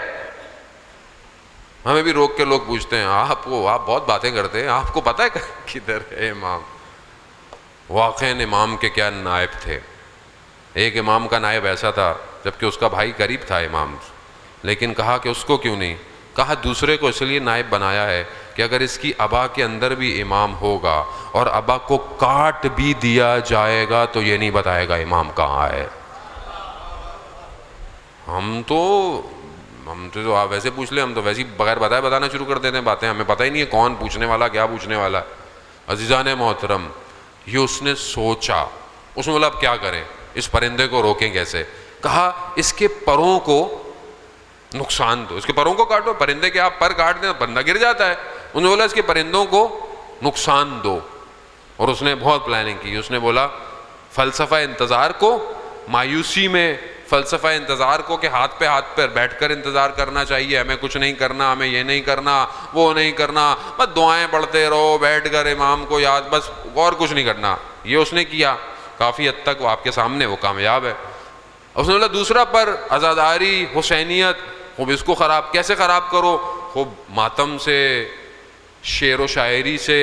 [SPEAKER 1] ہمیں بھی روک کے لوگ پوچھتے ہیں آپ بہت باتیں کرتے ہیں، آپ کو پتہ ہے کدھر ہے امام؟ واقعاً امام کے کیا نائب تھے. ایک امام کا نائب ایسا تھا جبکہ اس کا بھائی قریب تھا امام، لیکن کہا کہ اس کو کیوں نہیں؟ کہا دوسرے کو اس لیے نائب بنایا ہے کہ اگر اس کی ابا کے اندر بھی امام ہوگا اور ابا کو کاٹ بھی دیا جائے گا تو یہ نہیں بتائے گا امام کہاں ہے. ہم تو آپ ویسے پوچھ لیں، ہم تو ویسے ہی بغیر بتائے بتانا شروع کر دیتے ہیں باتیں، ہمیں پتہ ہی نہیں ہے کون پوچھنے والا، کیا پوچھنے والا. عزیزان محترم، یہ اس نے سوچا. اس نے بولا اب کیا کریں، اس پرندے کو روکیں کیسے؟ کہا اس کے پروں کو نقصان دو، اس کے پروں کو کاٹو. پرندے کے آپ پر کاٹ دیں پرندہ گر جاتا ہے. انہوں نے بولا اس کے پرندوں کو نقصان دو. اور اس نے بہت پلاننگ کی. اس نے بولا فلسفہ انتظار کو مایوسی میں، فلسفہ انتظار کو کہ ہاتھ پہ بیٹھ کر انتظار کرنا چاہیے، ہمیں کچھ نہیں کرنا، ہمیں یہ نہیں کرنا، وہ نہیں کرنا، بس دعائیں پڑھتے رہو بیٹھ کر امام کو یاد، بس اور کچھ نہیں کرنا. یہ اس نے کیا. کافی حد تک وہ آپ کے سامنے وہ کامیاب ہے. اس نے بولا دوسرا پر عزاداری، حسینیت، خوب اس کو کیسے خراب کرو؟ خوب ماتم سے، شعر و شاعری سے،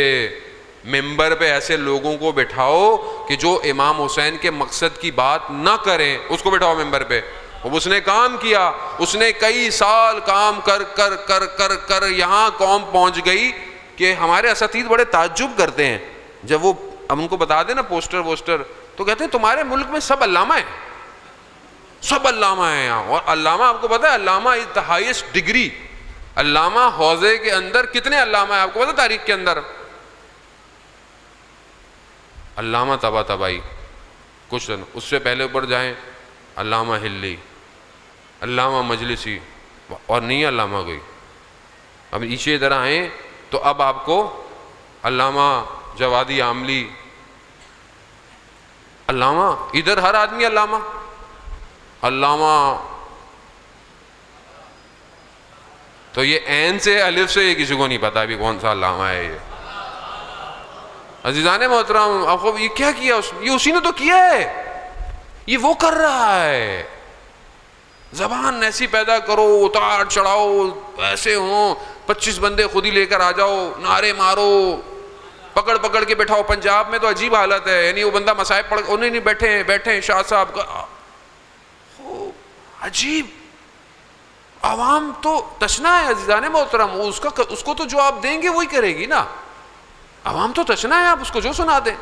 [SPEAKER 1] ممبر پہ ایسے لوگوں کو بٹھاؤ کہ جو امام حسین کے مقصد کی بات نہ کریں، اس کو بٹھاؤ ممبر پہ. اب اس نے کام کیا. اس نے کئی سال کام کر کر کر کر کر یہاں قوم پہنچ گئی کہ ہمارے اساتذہ بڑے تعجب کرتے ہیں جب وہ اب ان کو بتا دیں نا پوسٹر تو کہتے ہیں تمہارے ملک میں سب علامہ ہیں، سب علامہ ہیں یہاں. اور علامہ آپ کو پتہ ہے علامہ از دا ہائیسٹ ڈگری. علامہ حوزے کے اندر کتنے علامہ ہیں آپ کو پتہ ہے تاریخ کے اندر؟ علامہ طباطبائی کچھ، اس سے پہلے اوپر جائیں علامہ ہلی، علامہ مجلسی، اور نہیں علامہ کوئی. اب نیچے ادھر آئیں تو اب آپ کو علامہ جوادی عاملی، علامہ ادھر ہر آدمی علامہ. تو یہ عین سے الف سے یہ کسی کو نہیں پتا بھی کون سا علامہ ہے یہ. عزیزان محترم، آپ کو یہ کیا کیا؟ یہ اسی نے تو کیا ہے، یہ وہ کر رہا ہے. زبان ایسی پیدا کرو، اتار چڑھاؤ ایسے ہوں، 25 بندے خود ہی لے کر آ جاؤ، نعرے مارو، پکڑ پکڑ کے بٹھاؤ. پنجاب میں تو عجیب حالت ہے، یعنی وہ بندہ مصائب پڑھ انہیں نہیں بیٹھے شاہ صاحب کا، عجیب. عوام تو تشنا ہے عزیزان محترم، اس کو تو جو آپ دیں گے وہی کرے گی نا. عوام تو تشنا ہے، آپ اس کو جو سنا دیں.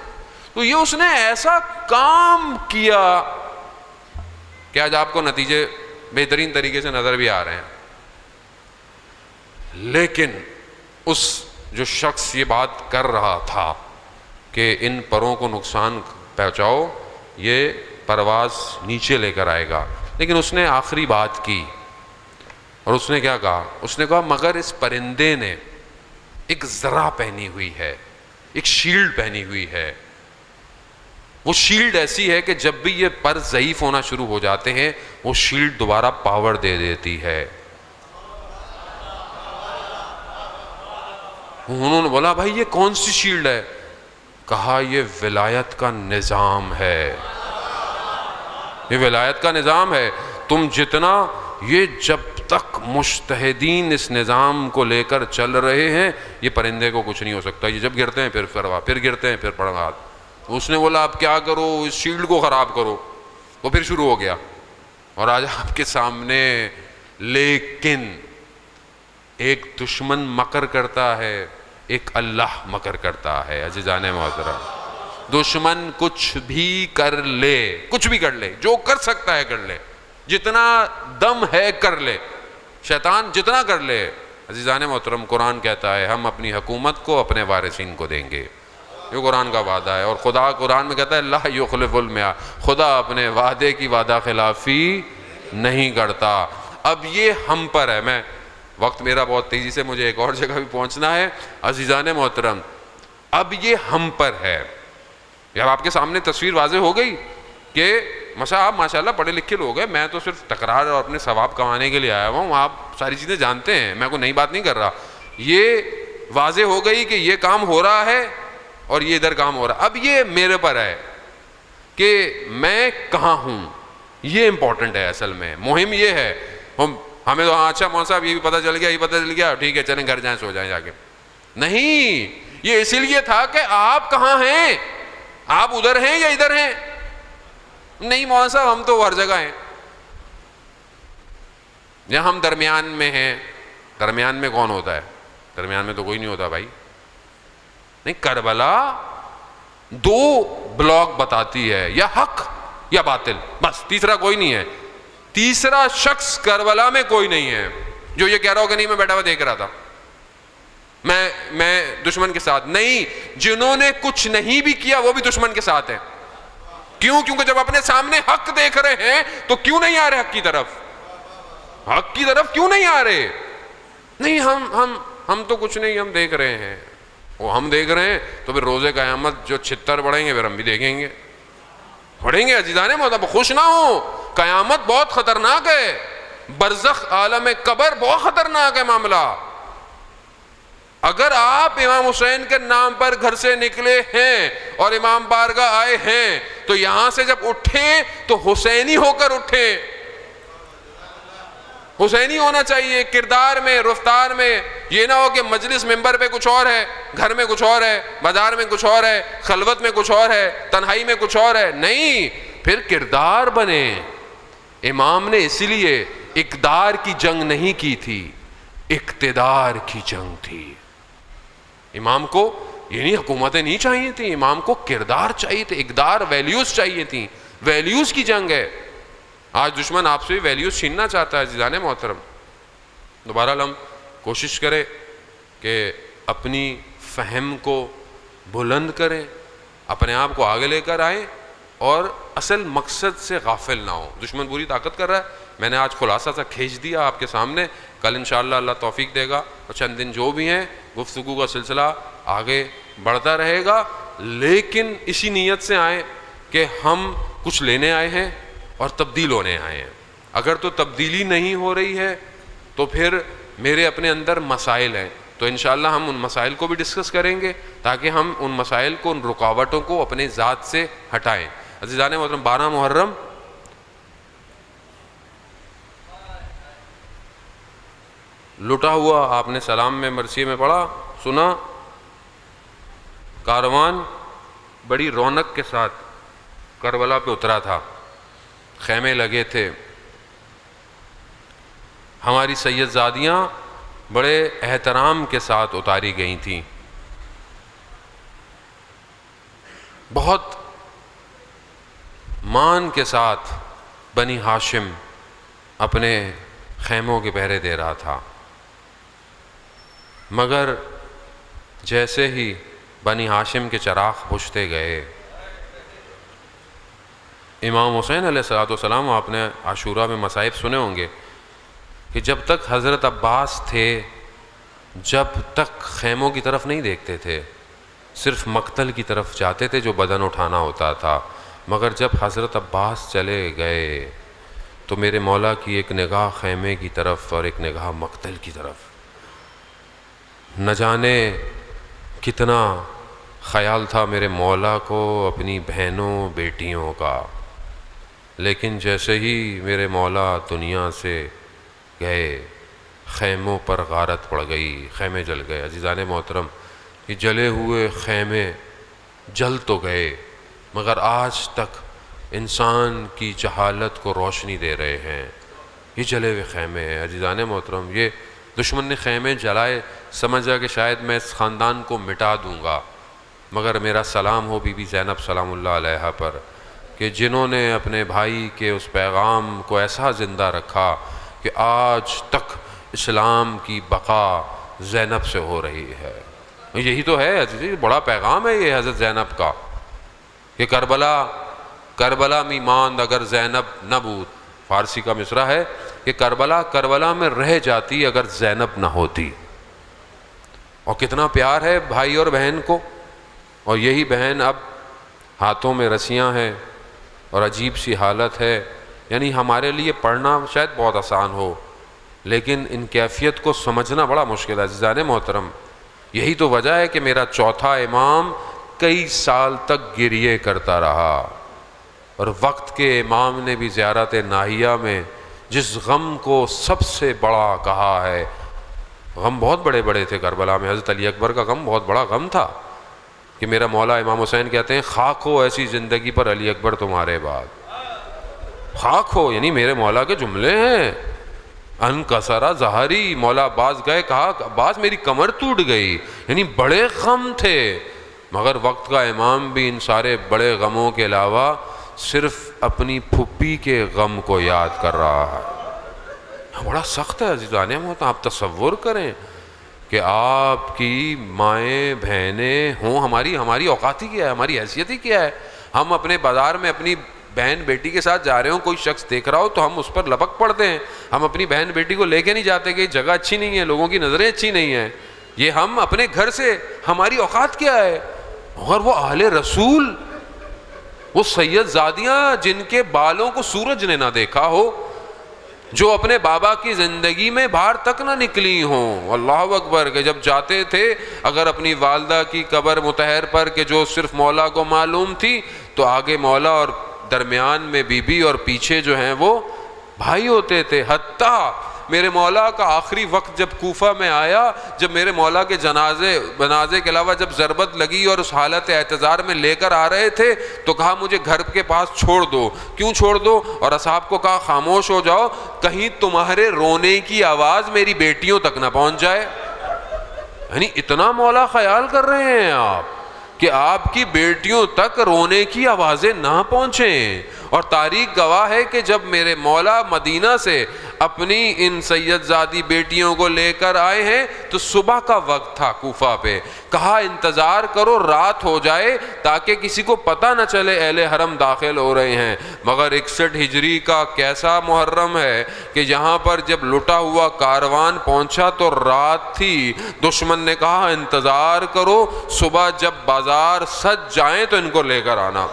[SPEAKER 1] تو یہ اس نے ایسا کام کیا کہ آج آپ کو نتیجے بہترین طریقے سے نظر بھی آ رہے ہیں. لیکن اس جو شخص یہ بات کر رہا تھا کہ ان پروں کو نقصان پہنچاؤ، یہ پرواز نیچے لے کر آئے گا، لیکن اس نے آخری بات کی. اور اس نے کیا کہا؟ اس نے کہا مگر اس پرندے نے ایک ذرہ پہنی ہوئی ہے، ایک شیلڈ پہنی ہوئی ہے. وہ شیلڈ ایسی ہے کہ جب بھی یہ پر ضعیف ہونا شروع ہو جاتے ہیں وہ شیلڈ دوبارہ پاور دے دیتی ہے. انہوں نے بولا بھائی یہ کون سی شیلڈ ہے؟ کہا یہ ولایت کا نظام ہے، یہ ولایت کا نظام ہے. تم جتنا یہ جب تک مجتہدین اس نظام کو لے کر چل رہے ہیں یہ پرندے کو کچھ نہیں ہو سکتا. یہ جب گرتے ہیں پھر گرتے ہیں پھر پڑھا. اس نے بولا اب کیا کرو، اس شیلڈ کو خراب کرو. وہ پھر شروع ہو گیا. اور آج آپ کے سامنے لیکن ایک دشمن مکر کرتا ہے، ایک اللہ مکر کرتا ہے. عزیزان محترم، دشمن کچھ بھی کر لے، کچھ بھی کر لے، جو کر سکتا ہے کر لے، جتنا دم ہے کر لے، شیطان جتنا کر لے. عزیزان محترم، قرآن کہتا ہے ہم اپنی حکومت کو اپنے وارثین کو دیں گے. یہ قرآن کا وعدہ ہے. اور خدا قرآن میں کہتا ہے لا یخلف المیعاد، خدا اپنے وعدے کی وعدہ خلافی نہیں کرتا. اب یہ ہم پر ہے. میں وقت میرا بہت تیزی سے، مجھے ایک اور جگہ بھی پہنچنا ہے. عزیزان محترم، اب یہ ہم پر ہے. جب آپ کے سامنے تصویر واضح ہو گئی کہ آپ ماشاءاللہ پڑھے لکھے لوگ ہیں، میں تو صرف تکرار اور اپنے ثواب کمانے کے لیے آیا ہوں، آپ ساری چیزیں جانتے ہیں، میں کوئی نئی بات نہیں کر رہا. یہ واضح ہو گئی کہ یہ کام ہو رہا ہے اور یہ ادھر کام ہو رہا ہے. اب یہ میرے پر ہے کہ میں کہاں ہوں. یہ امپورٹنٹ ہے. اصل میں مہم یہ ہے. ہمیں تو اچھا مول صاحب یہ بھی پتہ چل گیا، یہ پتہ چل گیا، ٹھیک ہے چلیں گھر جائیں، سو جائیں جا کے. نہیں، یہ اسی لیے تھا کہ آپ کہاں ہیں، آپ ادھر ہیں یا ادھر ہیں. نہیں مول صاحب ہم تو ہر جگہ ہیں. یا ہم درمیان میں ہیں. درمیان میں کون ہوتا ہے؟ درمیان میں تو کوئی نہیں ہوتا بھائی. نہیں، کربلا دو بلاک بتاتی ہے، یا حق یا باطل، بس تیسرا کوئی نہیں ہے. تیسرا شخص کربلا میں کوئی نہیں ہے جو یہ کہہ رہا ہو کہ نہیں میں بیٹھا ہوا دیکھ رہا تھا، میں دشمن کے ساتھ. نہیں، جنہوں نے کچھ نہیں بھی کیا وہ بھی دشمن کے ساتھ ہیں. کیوں؟ کیونکہ جب اپنے سامنے حق دیکھ رہے ہیں تو کیوں نہیں آ رہے حق کی طرف؟ حق کی طرف کیوں نہیں آ رہے؟ نہیں، ہم تو کچھ نہیں، ہم دیکھ رہے ہیں. وہ ہم دیکھ رہے ہیں تو پھر روزے قیامت جو چھتر پڑیں گے پھر ہم بھی دیکھیں گے، پڑھیں گے. عزیزانے محترم، خوش نہ ہو، قیامت بہت خطرناک ہے. برزخ عالم قبر بہت خطرناک ہے معاملہ. اگر آپ امام حسین کے نام پر گھر سے نکلے ہیں اور امام بارگاہ آئے ہیں تو یہاں سے جب اٹھیں تو حسینی ہو کر اٹھیں. حسینی ہونا چاہیے کردار میں، رفتار میں. یہ نہ ہو کہ مجلس ممبر پہ کچھ اور ہے، گھر میں کچھ اور ہے، بازار میں کچھ اور ہے، خلوت میں کچھ اور ہے، تنہائی میں کچھ اور ہے. نہیں، پھر کردار بنے. امام نے اسی لیے اقدار کی جنگ نہیں کی تھی، اقتدار کی جنگ تھی. امام کو یہ نہیں حکومتیں نہیں چاہیے تھیں، امام کو کردار چاہیے تھے، اقدار، ویلیوز چاہیے تھیں. ویلیوز کی جنگ ہے. آج دشمن آپ سے ویلیوز چھیننا چاہتا ہے. عزیزان محترم، دوبارہ ہم کوشش کریں کہ اپنی فہم کو بلند کریں، اپنے آپ کو آگے لے کر آئیں اور اصل مقصد سے غافل نہ ہوں. دشمن پوری طاقت کر رہا ہے. میں نے آج خلاصہ سا کھینچ دیا آپ کے سامنے. کل انشاءاللہ اللہ توفیق دے گا اور چند دن جو بھی ہیں گفتگو کا سلسلہ آگے بڑھتا رہے گا. لیکن اسی نیت سے آئیں کہ ہم کچھ لینے آئے ہیں اور تبدیل ہونے آئے ہیں. اگر تو تبدیلی نہیں ہو رہی ہے تو پھر میرے اپنے اندر مسائل ہیں، تو انشاءاللہ ہم ان مسائل کو بھی ڈسکس کریں گے تاکہ ہم ان مسائل کو، ان رکاوٹوں کو اپنے ذات سے ہٹائیں. عزیزان محترم، 12 محرم لٹا ہوا، آپ نے سلام میں مرثیے میں پڑھا، سنا، کاروان بڑی رونق کے ساتھ کربلا پہ اترا تھا، خیمے لگے تھے. ہماری سید زادیاں بڑے احترام کے ساتھ اتاری گئی تھیں. بہت مان کے ساتھ بنی ہاشم اپنے خیموں کے پہرے دے رہا تھا. مگر جیسے ہی بنی ہاشم کے چراغ بجھتے گئے، امام حسین علیہ السلام، آپ نے عاشورہ میں مصائب سنے ہوں گے کہ جب تک حضرت عباس تھے جب تک خیموں کی طرف نہیں دیکھتے تھے، صرف مقتل کی طرف جاتے تھے جو بدن اٹھانا ہوتا تھا. مگر جب حضرت عباس چلے گئے تو میرے مولا کی ایک نگاہ خیمے کی طرف اور ایک نگاہ مقتل کی طرف. نہ جانے کتنا خیال تھا میرے مولا کو اپنی بہنوں بیٹیوں کا، لیکن جیسے ہی میرے مولا دنیا سے گئے خیموں پر غارت پڑ گئی، خیمے جل گئے۔ عزیزان محترم، یہ جلے ہوئے خیمے جل تو گئے مگر آج تک انسان کی جہالت کو روشنی دے رہے ہیں۔ یہ جلے ہوئے خیمے ہیں عزیزان محترم، یہ دشمن نے خیمے جلائے، سمجھا کہ شاید میں اس خاندان کو مٹا دوں گا، مگر میرا سلام ہو بی بی زینب سلام اللہ علیہا پر کہ جنہوں نے اپنے بھائی کے اس پیغام کو ایسا زندہ رکھا کہ آج تک اسلام کی بقا زینب سے ہو رہی ہے۔ یہی تو ہے عزیزی، بڑا پیغام ہے یہ حضرت زینب کا کہ کربلا می ماند اگر زینب نہ بود، فارسی کا مصرع ہے کہ کربلا میں رہ جاتی اگر زینب نہ ہوتی۔ اور کتنا پیار ہے بھائی اور بہن کو، اور یہی بہن اب ہاتھوں میں رسیاں ہیں اور عجیب سی حالت ہے۔ یعنی ہمارے لیے پڑھنا شاید بہت آسان ہو لیکن ان کیفیت کو سمجھنا بڑا مشکل ہے عزیزان محترم۔ یہی تو وجہ ہے کہ میرا چوتھا امام کئی سال تک گریے کرتا رہا، اور وقت کے امام نے بھی زیارت ناہیہ میں جس غم کو سب سے بڑا کہا ہے، غم بہت بڑے بڑے تھے کربلا میں، حضرت علی اکبر کا غم بہت بڑا غم تھا کہ میرا مولا امام حسین کہتے ہیں خاک ہو ایسی زندگی پر علی اکبر تمہارے بعد، خاک ہو، یعنی میرے مولا کے جملے ہیں۔ انکسرا ظہری، مولا عباس گئے، کہا عباس میری کمر ٹوٹ گئی، یعنی بڑے غم تھے، مگر وقت کا امام بھی ان سارے بڑے غموں کے علاوہ صرف اپنی پھپھی کے غم کو یاد کر رہا ہے۔ بڑا سخت ہے عزیزان محترم، آپ تصور کریں کہ آپ کی مائیں بہنیں ہوں، ہماری اوقات ہی کیا ہے، ہماری حیثیت ہی کیا ہے۔ ہم اپنے بازار میں اپنی بہن بیٹی کے ساتھ جا رہے ہوں، کوئی شخص دیکھ رہا ہو تو ہم اس پر لپک پڑتے ہیں، ہم اپنی بہن بیٹی کو لے کے نہیں جاتے کہ جگہ اچھی نہیں ہے، لوگوں کی نظریں اچھی نہیں ہیں۔ یہ ہم اپنے گھر سے، ہماری اوقات کیا ہے۔ اور وہ اہل رسول، وہ سید زادیاں جن کے بالوں کو سورج نے نہ دیکھا ہو، جو اپنے بابا کی زندگی میں باہر تک نہ نکلی ہوں، اللہ اکبر، کہ جب جاتے تھے اگر اپنی والدہ کی قبر مطہر پر کہ جو صرف مولا کو معلوم تھی، تو آگے مولا اور درمیان میں بی بی اور پیچھے جو ہیں وہ بھائی ہوتے تھے۔ حتیٰ میرے مولا کا آخری وقت جب کوفہ میں آیا، جب میرے مولا کے جنازے کے علاوہ جب ضربت لگی اور اس حالت اعتذار میں لے کر آ رہے تھے تو کہا مجھے گھر کے پاس چھوڑ دو۔ کیوں چھوڑ دو؟ اور اصحاب کو کہا خاموش ہو جاؤ، کہیں تمہارے رونے کی آواز میری بیٹیوں تک نہ پہنچ جائے۔ یعنی اتنا مولا خیال کر رہے ہیں آپ کہ آپ کی بیٹیوں تک رونے کی آوازیں نہ پہنچیں۔ اور تاریخ گواہ ہے کہ جب میرے مولا مدینہ سے اپنی ان سید زادی بیٹیوں کو لے کر آئے ہیں تو صبح کا وقت تھا کوفہ پہ، کہا انتظار کرو رات ہو جائے تاکہ کسی کو پتہ نہ چلے اہل حرم داخل ہو رہے ہیں۔ مگر 61 ہجری کا کیسا محرم ہے کہ یہاں پر جب لٹا ہوا کاروان پہنچا تو رات تھی۔ دشمن نے کہا انتظار کرو، صبح جب بازار سج جائیں تو ان کو لے کر آنا۔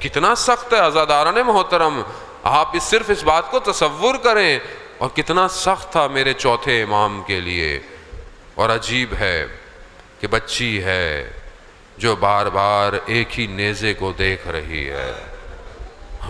[SPEAKER 1] کتنا سخت ہے عزاداران محترم، آپ صرف اس بات کو تصور کریں، اور کتنا سخت تھا میرے چوتھے امام کے لیے۔ اور عجیب ہے کہ بچی ہے جو بار بار ایک ہی نیزے کو دیکھ رہی ہے۔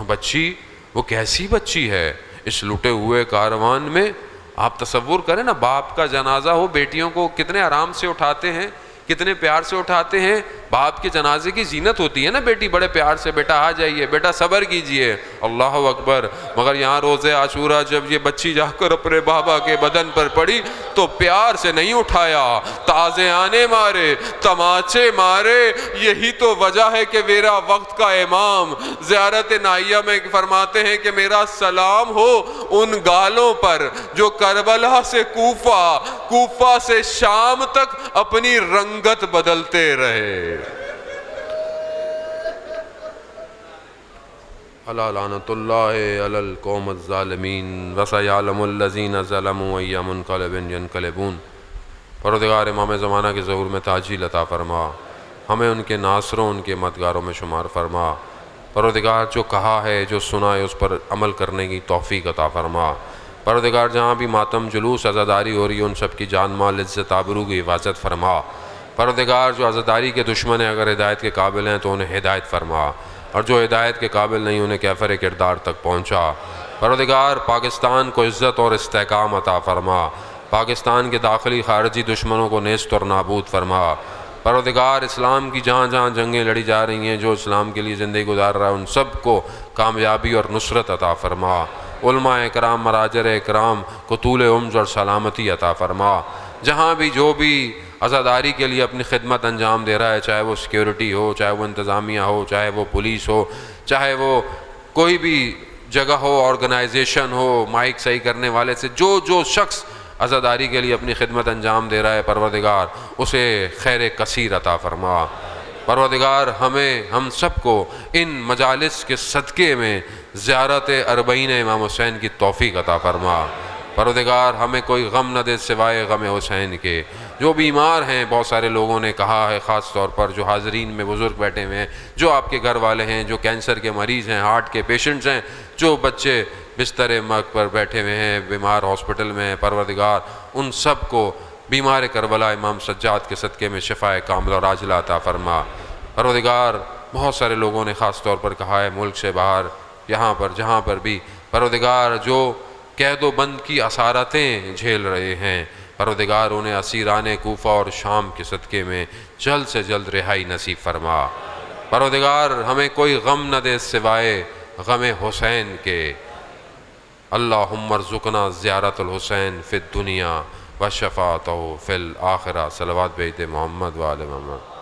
[SPEAKER 1] بچی، وہ کیسی بچی ہے اس لٹے ہوئے کاروان میں؟ آپ تصور کریں نا، باپ کا جنازہ ہو، بیٹیوں کو کتنے آرام سے اٹھاتے ہیں، کتنے پیار سے اٹھاتے ہیں۔ باپ کے جنازے کی زینت ہوتی ہے نا، بیٹی بڑے پیار سے بیٹا آ جائیے، بیٹا صبر کیجئے، اللہ اکبر۔ مگر یہاں روزے عاشورہ جب یہ بچی جا کر اپنے بابا کے بدن پر پڑی تو پیار سے نہیں اٹھایا، تعزیانے مارے، تماچے مارے۔ یہی تو وجہ ہے کہ میرا وقت کا امام زیارت ناہیہ میں فرماتے ہیں کہ میرا سلام ہو ان گالوں پر جو کربلا سے کوفہ سے شام تک اپنی رنگت بدلتے رہے۔ الا لعنۃ اللہ علی القوم الظالمین وسیعلم الذین ظلموا ای منقلب ینقلبون۔ پروردگار امام زمانہ کے ظہور میں تعجیل عطا فرما، ہمیں ان کے ناصروں، ان کے مددگاروں میں شمار فرما۔ پروردگار جو کہا ہے، جو سنا ہے، اس پر عمل کرنے کی توفیق عطا فرما۔ پروردگار جہاں بھی ماتم جلوس عزاداری ہو رہی ہے ان سب کی جان مال عزت آبرو کی حفاظت فرما۔ پروردگار جو عزاداری کے دشمن ہیں اگر ہدایت کے قابل ہیں تو انہیں ہدایت فرما، اور جو ہدایت کے قابل نہیں انہیں کیفر کردار تک پہنچا۔ پروردگار پاکستان کو عزت اور استحکام عطا فرما، پاکستان کے داخلی خارجی دشمنوں کو نیست اور نابود فرما۔ پروردگار اسلام کی جہاں جہاں جنگیں لڑی جا رہی ہیں، جو اسلام کے لیے زندگی گزار رہا ہے ان سب کو کامیابی اور نصرت عطا فرما۔ علماء اکرام مراجر اکرام کو طول عمر اور سلامتی عطا فرما۔ جہاں بھی جو بھی عزاداری کے لیے اپنی خدمت انجام دے رہا ہے، چاہے وہ سیکیورٹی ہو، چاہے وہ انتظامیہ ہو، چاہے وہ پولیس ہو، چاہے وہ کوئی بھی جگہ ہو، آرگنائزیشن ہو، مائک صحیح کرنے والے سے جو شخص عزاداری کے لیے اپنی خدمت انجام دے رہا ہے، پروردگار اسے خیر کثیر عطا فرما۔ پروردگار ہم سب کو ان مجالس کے صدقے میں زیارت اربعین امام حسین کی توفیق عطا فرما۔ پروردگار ہمیں کوئی غم نہ دے سوائے غم حسین کے۔ جو بیمار ہیں، بہت سارے لوگوں نے کہا ہے، خاص طور پر جو حاضرین میں بزرگ بیٹھے ہوئے ہیں، جو آپ کے گھر والے ہیں، جو کینسر کے مریض ہیں، ہارٹ کے پیشنٹس ہیں، جو بچے بستر مرگ پر بیٹھے ہوئے ہیں، بیمار ہاسپٹل میں ہیں، پروردگار ان سب کو بیمار کربلا امام سجاد کے صدقے میں شفائے کاملہ اور عاجلہ عطا فرما۔ پروردگار بہت سارے لوگوں نے خاص طور پر کہا ہے ملک سے باہر، یہاں پر جہاں پر بھی، پروردگار جو قید و بند کی اسارتیں جھیل رہے ہیں، پروردگار انہیں اسیران کوفہ اور شام کے صدقے میں جلد سے جلد رہائی نصیب فرما۔ پروردگار ہمیں کوئی غم نہ دے سوائے غم حسین کے۔ اللہم ارزقنا زیارت الحسین فی الدنیا و شفاعتہ فی الآخرہ۔ صلوات بید محمد و آل محمد۔